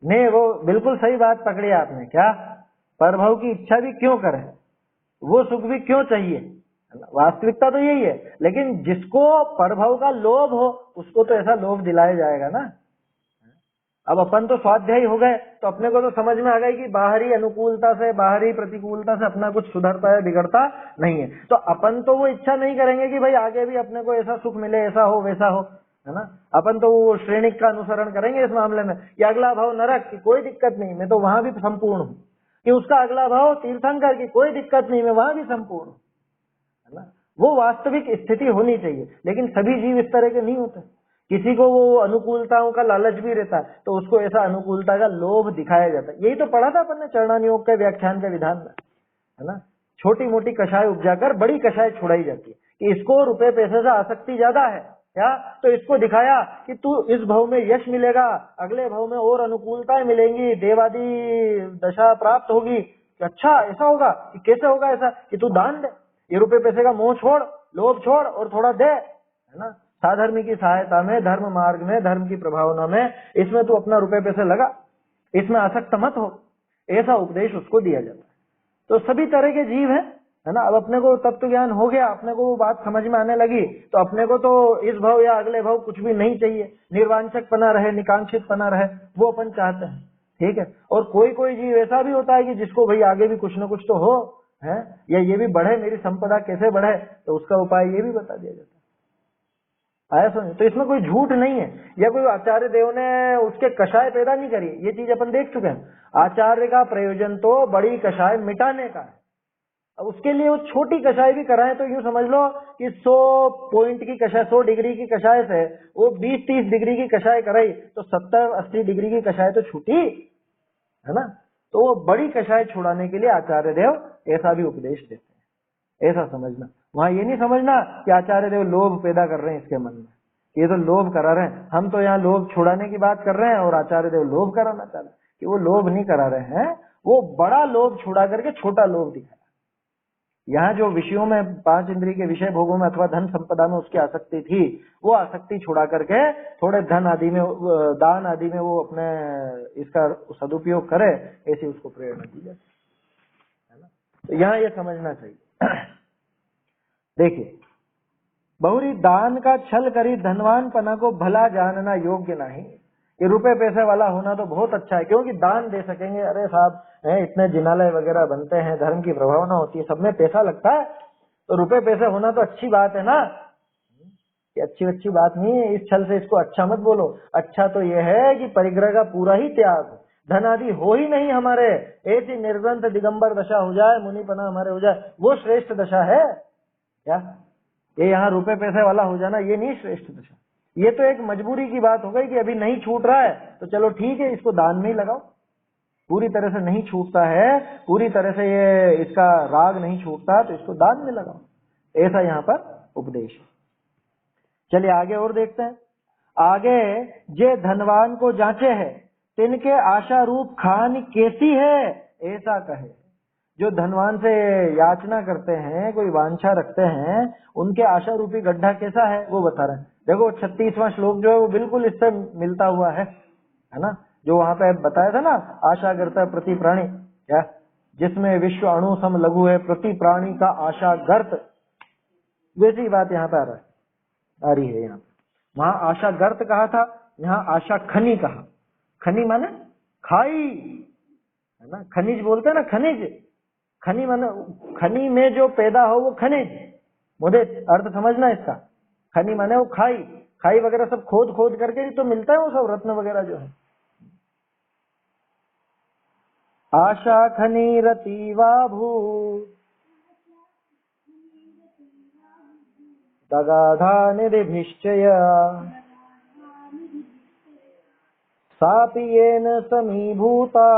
नहीं वो बिल्कुल सही बात पकड़ी आपने। क्या परभव की इच्छा भी क्यों करें, वो सुख भी क्यों चाहिए? वास्तविकता तो यही है। लेकिन जिसको परभव का लोभ हो उसको तो ऐसा लोभ दिलाया जाएगा ना। अब अपन तो स्वाध्यायी हो गए, तो अपने को तो समझ में आ गई कि बाहरी अनुकूलता से, बाहरी प्रतिकूलता से अपना कुछ सुधरता है, बिगड़ता नहीं है। तो अपन तो वो इच्छा नहीं करेंगे कि भाई आगे भी अपने को ऐसा सुख मिले, ऐसा हो वैसा हो, है ना। अपन तो वो श्रेणिक का अनुसरण करेंगे इस मामले में कि अगला भाव नरक की कोई दिक्कत नहीं, मैं तो वहां भी संपूर्ण हूँ, कि उसका अगला भाव तीर्थंकर की कोई दिक्कत नहीं, मैं वहां भी संपूर्ण हूँ, है ना। वो वास्तविक स्थिति होनी चाहिए, लेकिन सभी जीव इस तरह के नहीं होते। किसी को वो अनुकूलताओं का लालच भी रहता है, तो उसको ऐसा अनुकूलता का लोभ दिखाया जाता है। यही तो पढ़ा था अपन ने चरणानुयोग के व्याख्यान के विधान में, है ना। छोटी मोटी कषाय उपजाकर बड़ी कषाय छुड़ाई जाती है कि इसको रुपए पैसे से आसक्ति ज्यादा है क्या, तो इसको दिखाया कि तू इस भाव में यश मिलेगा, अगले भाव में और अनुकूलताएं मिलेंगी, देवादी दशा प्राप्त होगी। अच्छा ऐसा होगा कि कैसे होगा ऐसा, कि तू दान दे, ये रुपए पैसे का मोह छोड़, लोभ छोड़ और थोड़ा दे, है ना। साधर्मी की सहायता में, धर्म मार्ग में, धर्म की प्रभावना में, इसमें तू अपना रुपए पैसे लगा, इसमें आसक्त मत हो, ऐसा उपदेश उसको दिया जाता है। तो सभी तरह के जीव हैं, है ना। अब अपने को तत्व ज्ञान हो गया, अपने को वो बात समझ में आने लगी, तो अपने को तो इस भाव या अगले भाव कुछ भी नहीं चाहिए, निर्वांछक पना रहे, निकांक्षित पना रहे, वो अपन चाहते हैं, ठीक है। और कोई कोई जीव ऐसा भी होता है कि जिसको भाई आगे भी कुछ न कुछ तो हो, है, या ये भी बढ़े, मेरी संपदा कैसे बढ़े, तो उसका उपाय ये भी बता दिया जाता है। आया समझ। तो इसमें कोई झूठ नहीं है, या कोई आचार्य देव ने उसके कषाय पैदा नहीं करी, ये चीज अपन देख चुके हैं। आचार्य का प्रयोजन तो बड़ी कषाय मिटाने का है। अब उसके लिए वो छोटी कषाय भी कराएं तो यूं समझ लो कि 100 पॉइंट की कषाय, 100 डिग्री की कषाय से वो 20-30 डिग्री की कषाय कराई, तो 70-80 डिग्री की कषाय तो छूटी, है ना। तो वो बड़ी कषाय छुड़ाने के लिए आचार्य देव ऐसा भी उपदेश देते हैं, ऐसा समझना। वहां ये नहीं समझना कि आचार्य देव लोभ पैदा कर रहे हैं इसके मन में, ये तो लोभ करा रहे हैं, हम तो यहाँ लोभ छुड़ाने की बात कर रहे हैं और आचार्य देव लोभ कराना चाह रहे हैं, कि वो लोभ नहीं करा रहे हैं, वो बड़ा लोभ छुड़ा करके छोटा लोभ दिखाया। यहाँ जो विषयों में 5 इंद्रिय के विषय भोगों में अथवा धन संपदा में उसकी आसक्ति थी, वो आसक्ति छुड़ा करके थोड़े धन आदि में, दान आदि में वो अपने इसका सदुपयोग करे, ऐसी उसको प्रेरणा दी जाती है ना। तो यहाँ ये समझना चाहिए। देखिए, बहुरी दान का छल करी धनवान पना को भला जानना योग्य नहीं। ये रुपए पैसे वाला होना तो बहुत अच्छा है, क्योंकि दान दे सकेंगे, अरे साहब इतने जिनालय वगैरह बनते हैं, धर्म की प्रभावना होती है, सब में पैसा लगता है, तो रुपए पैसे होना तो अच्छी बात है ना। ये अच्छी बात नहीं है, इस छल से इसको अच्छा मत बोलो। अच्छा तो ये है कि परिग्रह का पूरा ही त्याग, धन आदि हो ही नहीं हमारे, ऐसी निर्ग्रंथ दिगंबर दशा हो जाए, मुनिपना हमारे हो जाए, वो श्रेष्ठ दशा है क्या। ये यहाँ रुपए पैसे वाला हो जाना ये नहीं श्रेष्ठ दशा, ये तो एक मजबूरी की बात हो गई कि अभी नहीं छूट रहा है तो चलो ठीक है, इसको दान में ही लगाओ। पूरी तरह से नहीं छूटता है, पूरी तरह से ये इसका राग नहीं छूटता, तो इसको दान में लगाओ, ऐसा यहाँ पर उपदेश है। चलिए आगे और देखते हैं। आगे, जे धनवान को जांचे है तिनके आशा रूप खान कैसी है, ऐसा कहे। जो धनवान से याचना करते हैं, कोई वांछा रखते हैं, उनके आशा रूपी गड्ढा कैसा है वो बता रहे हैं। देखो 36वां श्लोक जो है वो बिल्कुल इससे मिलता हुआ है ना। जो वहां पे बताया था ना, आशा करता है प्रति प्राणी, क्या, जिसमें विश्व अणु सम लघु है, प्रति प्राणी का आशा गर्त, वैसी बात यहाँ पे आ रही है। यहाँ वहां आशा गर्त कहा था, यहाँ आशा खनी कहा। खनी माने खाई, है ना। खनिज बोलते हैं ना, खनिज, खनी माने खनी में जो पैदा हो वो खनिज, मुझे अर्थ समझना इसका। खनी माने वो खाई, खाई वगैरह सब खोद खोद करके ही तो मिलता है वो सब रत्न वगैरह जो है। आशा खनी रतीवा भू दगाधा निधिभिश्चय सापि येन समीभूता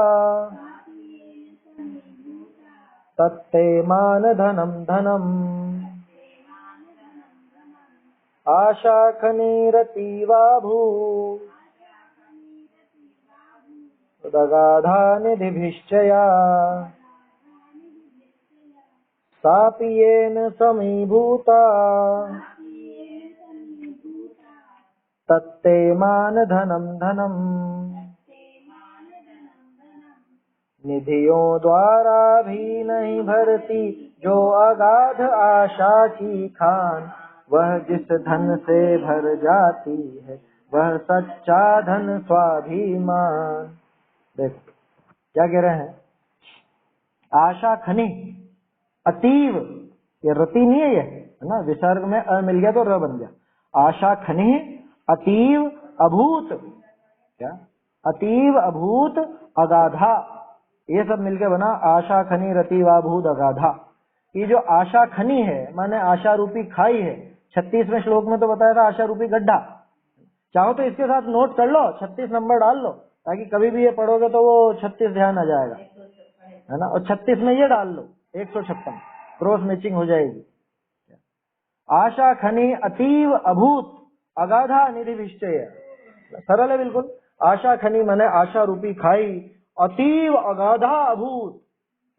तत्ते मान धनम धनम। आशा खनी रतीवा भू दगाधा निधिभिश्चया सापि येन समीभूता तत्ते मान धनम धनम। निधियों द्वारा भी नहीं भरती जो अगाध आशा की खान, वह जिस धन से भर जाती है वह सच्चा धन स्वाभिमान। देखो क्या कह रहे हैं, आशा खनि अतीव, ये रति नहीं है, ये है ना, विसर्ग में अ मिल गया तो र बन गया। आशा खनि अतीव अभूत, क्या अतीव अभूत अगाधा, ये सब मिलके बना आशा खनि रतिवाभूत अगाधा। ये जो आशा खनि है माने आशा रूपी खाई है। 36वें श्लोक में तो बताया था आशा रूपी गड्ढा। चाहो तो इसके साथ नोट कर लो, 36 नंबर डाल लो, ताकि कभी भी ये पढ़ोगे तो वो 36 ध्यान आ जाएगा, है ना। और 36 में ये डाल लो 156, क्रॉस मैचिंग हो जाएगी। आशा खनि अतीव अभूत अगाधा निधि विश्चय, सरल है बिल्कुल। आशा खनि माने आशा रूपी खाई, अतीव अगाधा अभूत,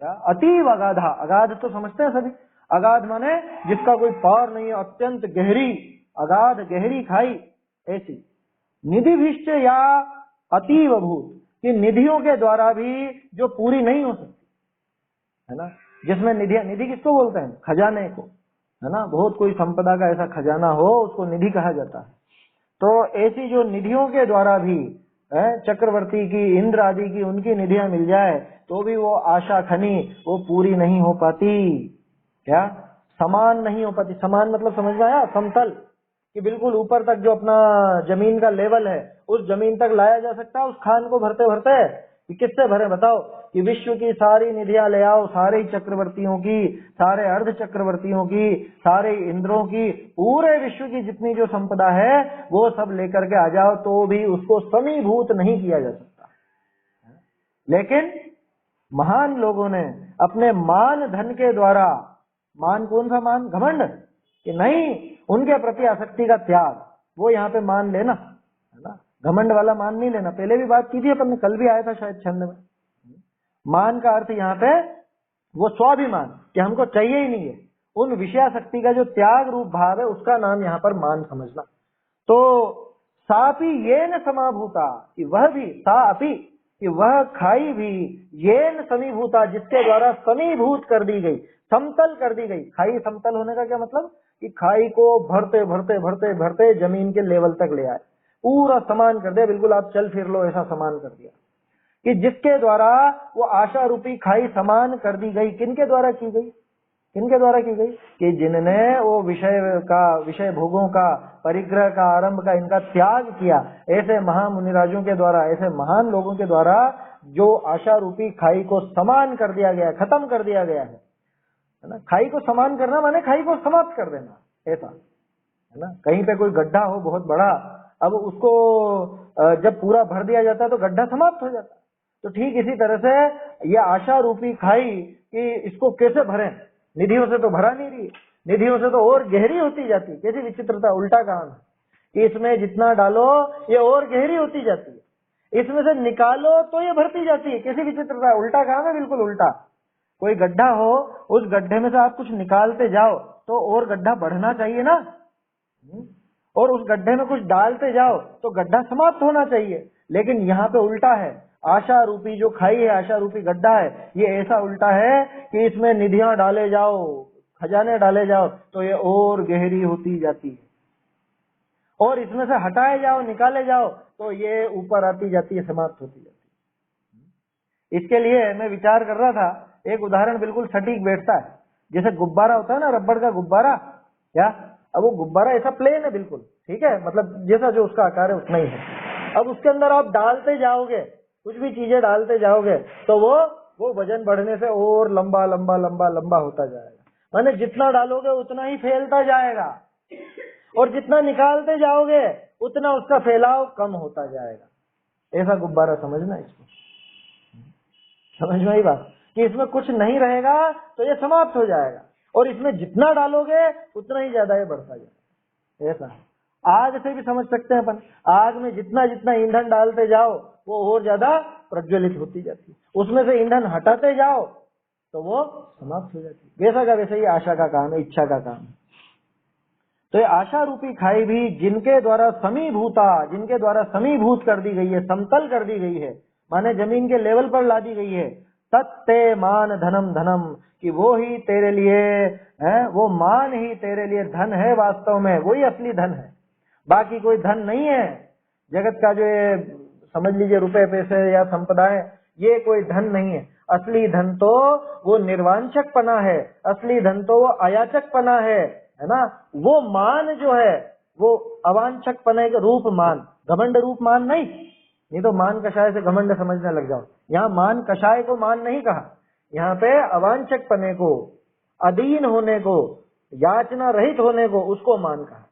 अतीव अगाधा, अगाध तो समझते हैं सभी, अगाध माने जिसका कोई पार नहीं है, अत्यंत गहरी, अगाध गहरी खाई ऐसी। निधि भीष्ट या अतीव अभूत, कि निधियों के द्वारा भी जो पूरी नहीं हो सकती, है ना। जिसमें निधियां, निधि किसको बोलते हैं, खजाने को, है ना। बहुत कोई संपदा का ऐसा खजाना हो उसको निधि कहा जाता है। तो ऐसी जो निधियों के द्वारा भी चक्रवर्ती की, इंद्र आदि की, उनकी निधियां मिल जाए तो भी वो आशा खनि वो पूरी नहीं हो पाती, क्या समान नहीं हो पाती। समान मतलब समझ में आया, समतल, कि बिल्कुल ऊपर तक जो अपना जमीन का लेवल है उस जमीन तक लाया जा सकता है उस खान को भरते भरते। कि किससे भरे बताओ, कि विश्व की सारी निधियां ले आओ, सारे चक्रवर्तियों की, सारे अर्ध चक्रवर्तियों की, सारे इंद्रों की, पूरे विश्व की जितनी जो संपदा है वो सब लेकर के आ जाओ, तो भी उसको समीभूत नहीं किया जा सकता। लेकिन महान लोगों ने अपने मान धन के द्वारा, मान कौन सा मान, घमंड कि नहीं, उनके प्रति आसक्ति का त्याग, वो यहाँ पे मान लेना, है ना। घमंड वाला मान नहीं लेना, पहले भी बात की थी अपन ने, कल भी आया था शायद छंद में। मान का अर्थ यहाँ पे वो स्वाभिमान, कि हमको चाहिए ही नहीं है, उन विषयासक्ति का जो त्याग रूप भाव है उसका नाम यहाँ पर मान समझना। तो सापि येन समाभूता, कि वह भी, सा अपि, कि वह खाई भी, येन समीभूता, जिसके द्वारा समीभूत कर दी गई, समतल कर दी गई। खाई समतल होने का क्या मतलब, कि खाई को भरते भरते भरते भरते जमीन के लेवल तक ले आए, पूरा समान कर दिया, बिल्कुल आप चल फिर लो ऐसा समान कर दिया। कि जिसके द्वारा वो आशा रूपी खाई समान कर दी गई, किनके द्वारा की गई, किनके द्वारा की गई, कि जिनने वो विषय भोगों का, परिग्रह का, आरंभ का, इनका त्याग किया, ऐसे महामुनिराजों के द्वारा, ऐसे महान लोगों के द्वारा जो आशा रूपी खाई को समान कर दिया गया, खत्म कर दिया गया है ना। खाई को समान करना माने खाई को समाप्त कर देना, ऐसा, है ना। कहीं पे कोई गड्ढा हो बहुत बड़ा, अब उसको जब पूरा भर दिया जाता है तो गड्ढा समाप्त हो जाता है। तो ठीक इसी तरह से ये आशा रूपी खाई, कि इसको कैसे भरें, निधियों से तो भरा नहीं रही, निधियों से तो और गहरी होती जाती। कैसी विचित्रता, उल्टा काम है, कि इसमें जितना डालो ये और गहरी होती जाती है, इसमें से निकालो तो ये भरती जाती है। कैसी विचित्रता, उल्टा काम है, बिल्कुल उल्टा। कोई गड्ढा हो, उस गड्ढे में से आप कुछ निकालते जाओ तो और गड्ढा बढ़ना चाहिए ना, और उस गड्ढे में कुछ डालते जाओ तो गड्ढा समाप्त होना चाहिए। लेकिन यहाँ पे उल्टा है, आशा रूपी जो खाई है, आशा रूपी गड्ढा है, ये ऐसा उल्टा है कि इसमें निधियां डाले जाओ, खजाने डाले जाओ तो ये और गहरी होती जाती है, और इसमें से हटाए जाओ, निकाले जाओ तो ये ऊपर आती जाती है, समाप्त होती जाती है। इसके लिए मैं विचार कर रहा था, एक उदाहरण बिल्कुल सटीक बैठता है। जैसे गुब्बारा होता है ना, रबड़ का गुब्बारा, क्या, अब वो गुब्बारा ऐसा प्लेन है बिल्कुल, ठीक है, मतलब जैसा जो उसका आकार है उतना ही है। अब उसके अंदर आप डालते जाओगे, कुछ भी चीजें डालते जाओगे तो वो वजन बढ़ने से और लंबा लंबा लंबा लंबा होता जाएगा। माने जितना डालोगे उतना ही फैलता जाएगा, और जितना निकालते जाओगे उतना उसका फैलाव कम होता जाएगा। ऐसा गुब्बारा समझना, इसको समझ में आई बात, कि इसमें कुछ नहीं रहेगा तो ये समाप्त हो जाएगा, और इसमें जितना डालोगे उतना ही ज्यादा ये बढ़ता जाएगा। ऐसा आग से भी समझ सकते हैं अपन, आग में जितना जितना ईंधन डालते जाओ वो और ज्यादा प्रज्वलित होती जाती है, उसमें से ईंधन हटाते जाओ तो वो समाप्त हो जाती है। वैसा का वैसा ही आशा का काम है, इच्छा का काम है। तो ये आशा रूपी खाई भी जिनके द्वारा समीभूता, जिनके द्वारा समीभूत कर दी गई है, समतल कर दी गई है, माने जमीन के लेवल पर ला दी गई है, तत्ते मान धनम धनम, कि वो ही तेरे लिए है, वो मान ही तेरे लिए धन है, वास्तव में वही असली धन है, बाकी कोई धन नहीं है। जगत का जो ये समझ लीजिए रुपए पैसे या संपदाएं, ये कोई धन नहीं है। असली धन तो वो निर्वांछक पना है, असली धन तो वो अयाचक पना है ना। वो मान जो है वो अवांछक पने के रूप मान, घमंड रूप मान नहीं तो मान कषाय से घमंड समझने लग जाओ। यहाँ मान कषाय को मान नहीं कहा, यहाँ पे अवांछक पने को, अधीन होने को, याचना रहित होने को, उसको मान कहा।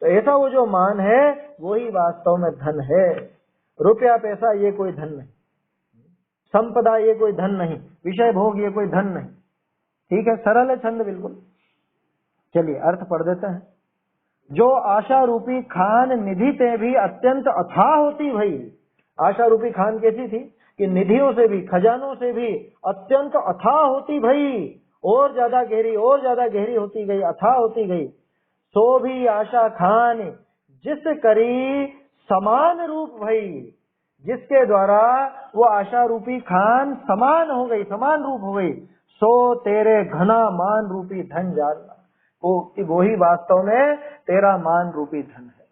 तो ऐसा वो जो मान है वही वास्तव में धन है। रुपया पैसा ये कोई धन नहीं, संपदा ये कोई धन नहीं, विषय भोग ये कोई धन नहीं। ठीक है, सरल है छंद बिल्कुल। चलिए अर्थ पढ़ देते हैं। जो आशा रूपी खान निधि ते भी अत्यंत अथाह होती भई। आशा रूपी खान कैसी थी कि निधियों से भी, खजानों से भी अत्यंत अथाह होती भई, और ज्यादा गहरी होती गई, अथाह होती गई। सो भी आशा खान जिस करी समान रूप भई, जिसके द्वारा वो आशा रूपी खान समान हो गई, समान रूप हो गई। सो तेरे घना मान रूपी धन जानना, वो ही वास्तव में तेरा मान रूपी धन है।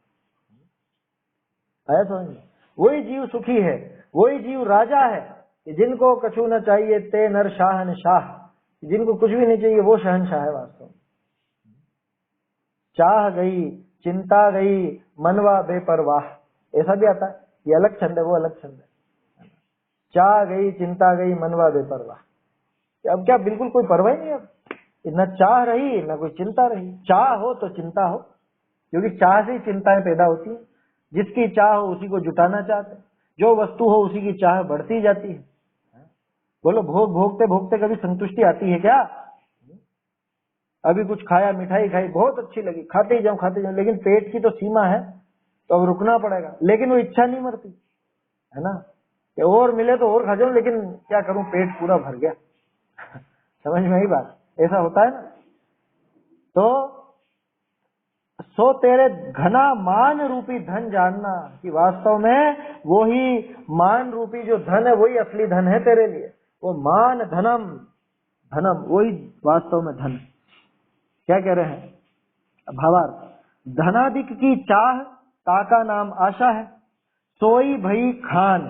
समझ में? वही जीव सुखी है, वही जीव राजा है कि जिनको कछु न चाहिए ते नर शाहनशाह, जिनको कुछ भी नहीं चाहिए वो शहनशाह है वास्तव में। चाह गई चिंता गई मनवा बेपरवाह, ऐसा भी आता है। ये अलग छंद है, वो अलग छंद है। चाह गई चिंता गई मनवा बेपरवाह। अब क्या बिल्कुल कोई परवाह नहीं, अब न चाह रही न कोई चिंता रही। चाह हो तो चिंता हो, क्योंकि चाह से ही चिंताएं पैदा होती है। जिसकी चाह हो उसी को जुटाना चाहते, जो वस्तु हो उसी की चाह बढ़ती जाती है। बोलो भोग भोगते भोगते कभी संतुष्टि आती है क्या? अभी कुछ खाया, मिठाई खाई, बहुत अच्छी लगी, खाते ही जाऊं, लेकिन पेट की तो सीमा है, तो अब रुकना पड़ेगा। लेकिन वो इच्छा नहीं मरती है ना, कि और मिले तो और खा जाऊं, लेकिन क्या करूं, पेट पूरा भर गया। समझ में आई बात? ऐसा होता है ना। तो सो तेरे घना मान रूपी धन जानना, कि वास्तव में वो ही मान रूपी जो धन है वही असली धन है तेरे लिए। वो मान धनम, धनम वही वास्तव में धन। क्या कह रहे हैं भावार्थ? धनाधिक की चाह ताका नाम आशा है, सोई भई खान।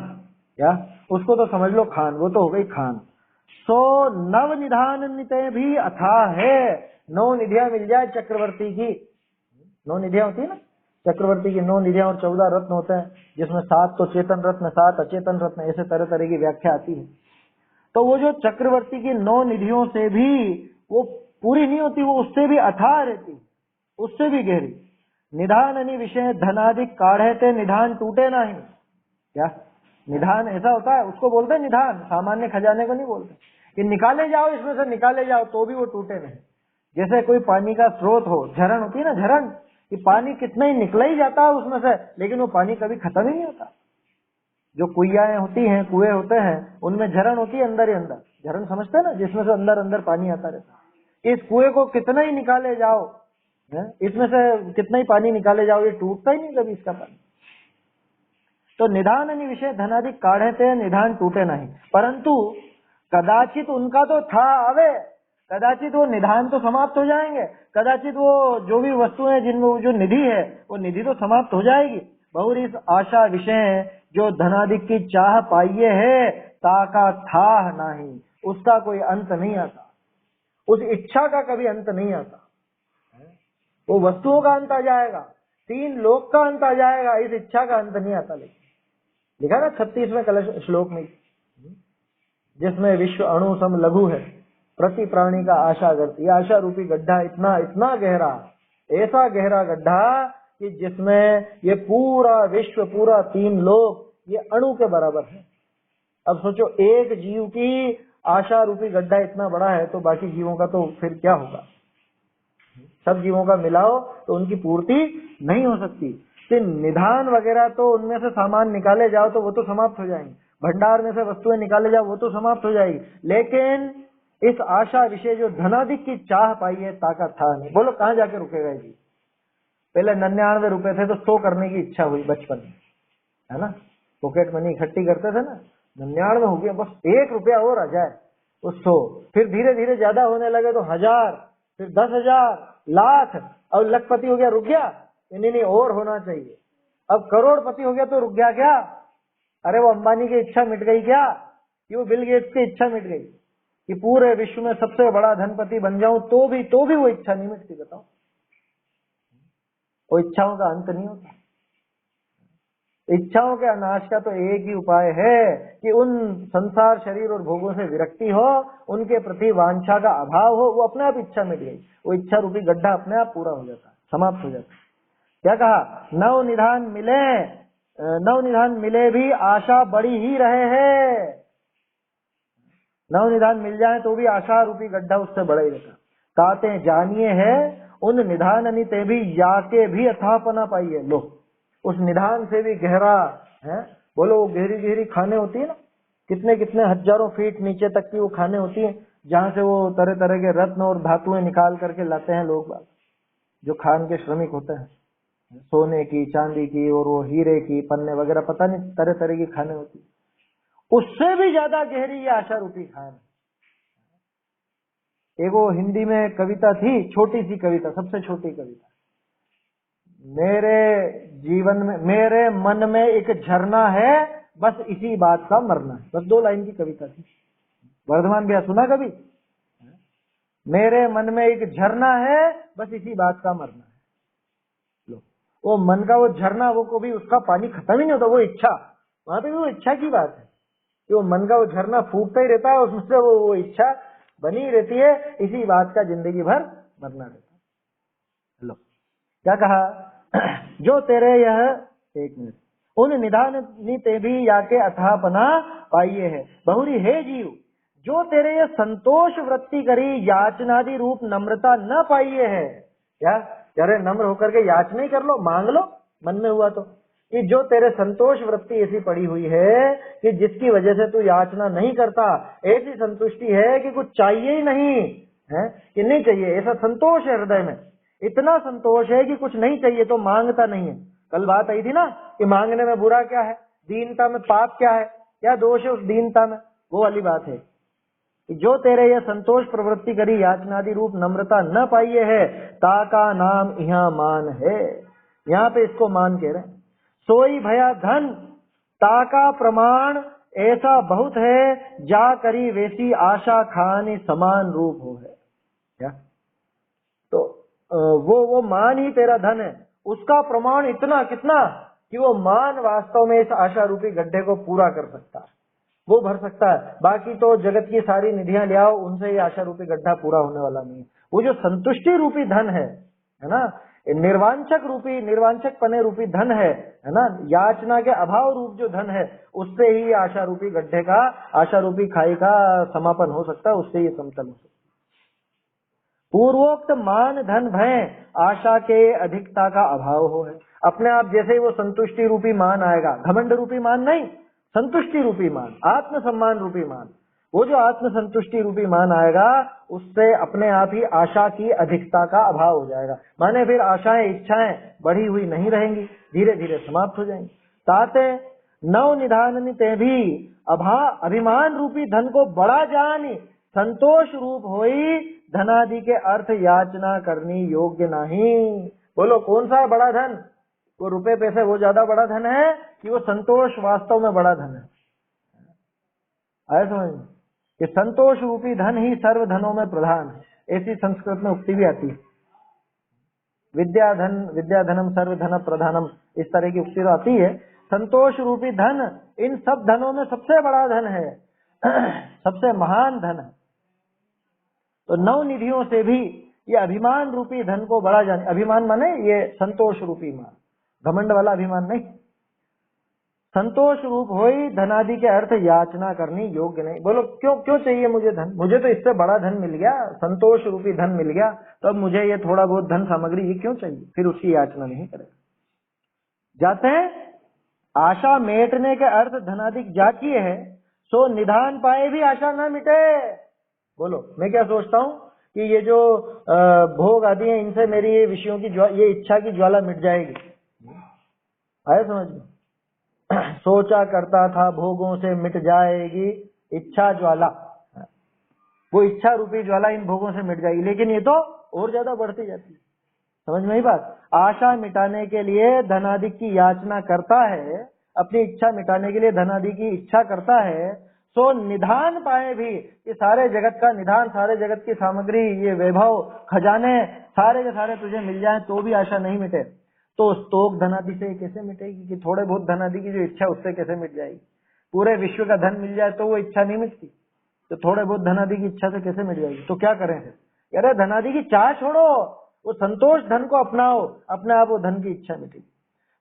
क्या? उसको तो समझ लो खान, वो तो हो गई खान। सो नव निधान निते भी अथाह है। 9 निधियां मिल जाए चक्रवर्ती की, 9 निधियां होती है ना चक्रवर्ती की, 9 निधियां और 14 रत्न होते हैं, जिसमें 7 तो चेतन रत्न, 7 अचेतन रत्न, ऐसे तरह तरह की व्याख्या आती है। तो वो जो चक्रवर्ती की 9 निधियों से भी वो पूरी नहीं होती, वो उससे भी अथाह रहती, उससे भी गहरी। निधान अनि विषय धनाधिक काढ़े ते निधान टूटे नहीं। क्या? निधान ऐसा होता है, उसको बोलते हैं निधान, सामान्य खजाने को नहीं बोलते कि निकाले जाओ इसमें से, निकाले जाओ तो भी वो टूटे नहीं। जैसे कोई पानी का स्रोत हो, झरण होती है ना, झरण, कि पानी कितना ही निकला ही जाता है उसमें से, लेकिन वो पानी कभी खत्म ही नहीं होता। जो कुइयाएं होती हैं, कुएं होते हैं, उनमें झरण होती है अंदर ही अंदर, झरण समझते हैं ना, जिसमें से अंदर अंदर पानी आता रहता है। इस कुएं को कितना ही निकाले जाओ, इसमें से कितना ही पानी निकाले जाओ, ये टूटता ही नहीं कभी इसका पानी। तो निधान अनि विषय धनाधिक काढ़े थे निधान टूटे नहीं, परंतु कदाचित उनका तो था आवे, कदाचित वो निधान तो समाप्त हो जाएंगे, कदाचित वो जो भी वस्तुएं जिनमें जो निधि है वो निधि तो समाप्त हो जाएगी। बहुरीस आशा विषय जो धनाधिक की चाह पाइये है, ताका था नहीं, उसका कोई अंत नहीं आता, उस इच्छा का कभी अंत नहीं आता। वो वस्तुओं का अंत आ जाएगा, 3 लोक का अंत आ जाएगा, इस इच्छा का अंत नहीं आता। लेकिन लिखा ना 36वें कलश श्लोक में, जिसमें विश्व अणु सम लघु है, प्रति प्राणी का आशा करती। ये आशा रूपी गड्ढा इतना इतना गहरा, ऐसा गहरा गड्ढा कि जिसमें ये पूरा विश्व, पूरा 3 लोक ये अणु के बराबर है। अब सोचो, एक जीव की आशा रूपी गड्ढा इतना बड़ा है, तो बाकी जीवों का तो फिर क्या होगा? सब जीवों का मिलाओ तो उनकी पूर्ति नहीं हो सकती। कि निधान वगैरह तो उनमें से सामान निकाले जाओ तो वो तो समाप्त हो जाएंगे, भंडार में से वस्तुएं निकाले जाओ वो तो समाप्त हो जाएगी, लेकिन इस आशा विषय जो धनाधिक की चाह पाई है, ताकत था नहीं। बोलो कहाँ जाके रुकेगा जी? पहले 99 रुपए थे तो 100 करने की इच्छा हुई बचपन में, है ना, पॉकेट मनी इकट्ठी करते थे ना, 99 हो गया, बस 1 रुपया और आ जाए तो 100, फिर धीरे धीरे ज्यादा होने लगे तो 1000, फिर 10,000, लाख, और लखपति हो गया, रुक गया, नहीं और होना चाहिए। अब करोड़पति हो गया तो रुक गया क्या? अरे वो अंबानी की इच्छा मिट गई क्या? कि वो बिल गेट्स की इच्छा मिट गई कि पूरे विश्व में सबसे बड़ा धनपति बन जाऊं, तो भी वो इच्छा नहीं मिटती? बताओ, वो इच्छाओं का अंत नहीं होता। इच्छाओं के नाश का तो एक ही उपाय है कि उन संसार शरीर और भोगों से विरक्ति हो, उनके प्रति वांछा का अभाव हो, वो अपने आप इच्छा मिट गई, वो इच्छा रूपी गड्ढा अपने आप पूरा हो जाता है, समाप्त हो जाता है। क्या कहा? नवनिधान मिले भी आशा बड़ी ही रहे है। नवनिधान मिल जाए तो भी आशा रूपी गड्ढा उससे बड़ा ही रहता। ताते जानिए है उन निधान ते भी याके भी अथापना पाइए। लो, उस निधान से भी गहरा है। बोलो, वो गहरी गहरी खाने होती है ना, कितने कितने हजारों फीट नीचे तक की वो खाने होती है, जहां से वो तरह तरह के रत्न और धातुएं निकाल करके लाते हैं लोग बाग, जो खान के श्रमिक होते हैं, सोने की, चांदी की और वो हीरे की पन्ने वगैरह, पता नहीं तरह तरह की खाने होती है। उससे भी ज्यादा गहरी ये आशा रूपी खान। एक वो हिंदी में कविता थी, छोटी सी कविता, सबसे छोटी कविता, मेरे जीवन में, मेरे मन में एक झरना है, बस इसी बात का मरना है। बस 2 लाइन की कविता थी। वर्धमान भैया सुना कभी? मेरे मन में एक झरना है, बस इसी बात का मरना है। लो, वो मन का वो झरना, वो कभी उसका पानी खत्म ही नहीं होता, वो इच्छा, वहां पे वो इच्छा की बात है कि वो मन का वो झरना फूटता ही रहता है, उसमें वो इच्छा बनी ही रहती है, इसी बात का जिंदगी भर मरना रहता है। लो, क्या कहा? जो तेरे यह, एक मिनट, उन निधान ते भी याके अथापना पाइये है। बहुरी हे जीव, जो तेरे ये संतोष वृत्ति करी याचनादि रूप नम्रता न पाइये है। क्या? अरे नम्र होकर के याचना ही कर लो, मांग लो मन में हुआ तो, कि जो तेरे संतोष वृत्ति ऐसी पड़ी हुई है कि जिसकी वजह से तू याचना नहीं करता, ऐसी संतुष्टि है कि कुछ चाहिए ही नहीं है, कि नहीं चाहिए, ऐसा संतोष है हृदय में, इतना संतोष है कि कुछ नहीं चाहिए तो मांगता नहीं है। कल बात आई थी ना कि मांगने में बुरा क्या है, दीनता में पाप क्या है, क्या दोष है उस दीनता में, वो वाली बात है। जो तेरे यह संतोष प्रवृत्ति करी याचनादि रूप नम्रता न पाइये है, ताका नाम यहाँ मान है। यहाँ पे इसको मान कह रहे हैं। सोई भया धन ताका प्रमाण ऐसा बहुत है, जा करी वैसी आशा खाने समान रूप हो है। क्या? तो वो मान ही तेरा धन है, उसका प्रमाण इतना कितना कि वो मान वास्तव में इस आशा रूपी गड्ढे को पूरा कर सकता है, वो भर सकता है। बाकी तो जगत की सारी निधियां ले आओ, उनसे ये आशा रूपी गड्ढा पूरा होने वाला नहीं है। वो जो संतुष्टि रूपी धन है ना, निर्वांछक पने रूपी धन है ना, याचना के अभाव रूप जो धन है, उससे ही आशा रूपी गड्ढे का, आशा रूपी खाई का समापन हो सकता है, उससे ये समतल हो सकता है। पूर्वोक्त मान धन भय आशा के अधिकता का अभाव हो है। अपने आप जैसे ही वो संतुष्टि रूपी मान आएगा, घमंड रूपी मान नहीं, संतुष्टि रूपी मान, आत्म सम्मान रूपी मान, वो जो आत्म संतुष्टि रूपी मान आएगा, उससे अपने आप ही आशा की अधिकता का अभाव हो जाएगा। माने फिर आशाएं, इच्छाएं बढ़ी हुई नहीं रहेंगी, धीरे धीरे समाप्त हो जाएंगी। ताते नव निधान ते भी अभिमान रूपी धन को बड़ा जानी, संतोष रूप होई धनादि के अर्थ याचना करनी योग्य नहीं। बोलो, कौन सा है बड़ा धन? वो रुपए पैसे वो ज्यादा बड़ा धन है कि वो संतोष वास्तव में बड़ा धन है? आया समझ में? कि संतोष रूपी धन ही सर्व धनों में प्रधान है। ऐसी संस्कृत में उक्ति भी आती है, विद्याधनम सर्व धन प्रधानम, इस तरह की उक्ति तो आती है। संतोष रूपी धन इन सब धनों में सबसे बड़ा धन है, सबसे महान धन है। तो नव निधियों से भी ये अभिमान रूपी धन को बड़ा जाने, अभिमान माने ये संतोष रूपी मान, घमंड वाला अभिमान नहीं, संतोष रूप होई धनादि के अर्थ याचना करनी योग्य नहीं। बोलो, क्यों चाहिए मुझे धन? मुझे तो इससे बड़ा धन मिल गया, संतोष रूपी धन मिल गया, तो अब मुझे ये थोड़ा बहुत धन सामग्री ये क्यों चाहिए? फिर उसकी याचना नहीं करेगा। जाते हैं आशा मेटने के अर्थ धनाधिक जाचिए है, सो निधान पाए भी आशा न मिटे। बोलो, मैं क्या सोचता हूँ कि ये जो भोग आदि है, इनसे मेरी ये विषयों की ये इच्छा की ज्वाला मिट जाएगी। आया समझ में? सोचा करता था भोगों से मिट जाएगी इच्छा ज्वाला, वो इच्छा रूपी ज्वाला इन भोगों से मिट जाएगी, लेकिन ये तो और ज्यादा बढ़ती जाती है। समझ में ही बात। आशा मिटाने के लिए धनादि की याचना करता है, अपनी इच्छा मिटाने के लिए धनादि की इच्छा करता है, सो निधान पाए भी, ये सारे जगत का निधान, सारे जगत की सामग्री, ये वैभव, खजाने सारे के सारे तुझे मिल जाएं तो भी आशा नहीं मिटे, तो स्तोक धनादि से कैसे मिटेगी? कि थोड़े बहुत धनादि की जो इच्छा उससे कैसे मिट जाएगी? पूरे विश्व का धन मिल जाए तो वो इच्छा नहीं मिटती, तो थोड़े बहुत धनादि की इच्छा से कैसे मिट जाएगी? तो क्या करें फिर? अरे धनादि की चाह छोड़ो, वो संतोष धन को अपनाओ, अपने आप वो धन की इच्छा मिटेगी।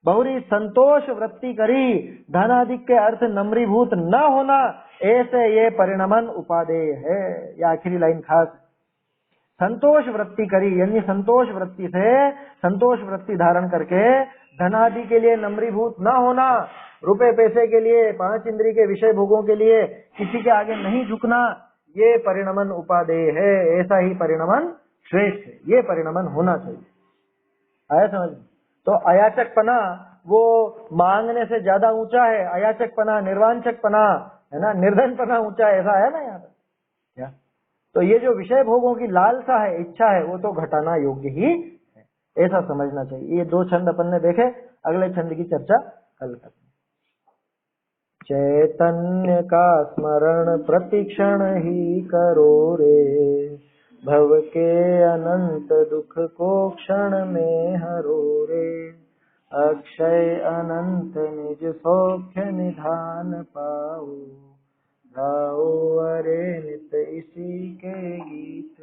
बहुरी संतोष वृत्ति करी, धनादि के अर्थ नम्रीभूत न होना, ऐसे ये परिणमन उपादेय है। ये आखिरी लाइन खास। संतोष वृत्ति करी यानी संतोष वृत्ति से, संतोष वृत्ति धारण करके धनादि के लिए नम्रीभूत न होना, रुपए पैसे के लिए, पांच इंद्रिय के विषय भोगों के लिए किसी के आगे नहीं झुकना, ये परिणमन उपादेय है। ऐसा ही परिणमन श्रेष्ठ है, ये परिणमन होना चाहिए। आया समझ? तो अयाचकपना वो मांगने से ज्यादा ऊंचा है, अयाचकपना, निर्वांचकपना है ना, निर्धनपना ऊंचा है, ऐसा है ना यहाँ पर क्या? तो ये जो विषय भोगों की लालसा है, इच्छा है, वो तो घटाना योग्य ही है, ऐसा समझना चाहिए। ये दो छंद अपन ने देखे, अगले छंद की चर्चा कल करेंगे। चैतन्य का स्मरण प्रतिक्षण ही करो रे, भव के अनंत दुख को क्षण में हरो रे, अक्षय अनंत निज सौख्य निधान पाओ, गाओ अरे नित इसी के गीत।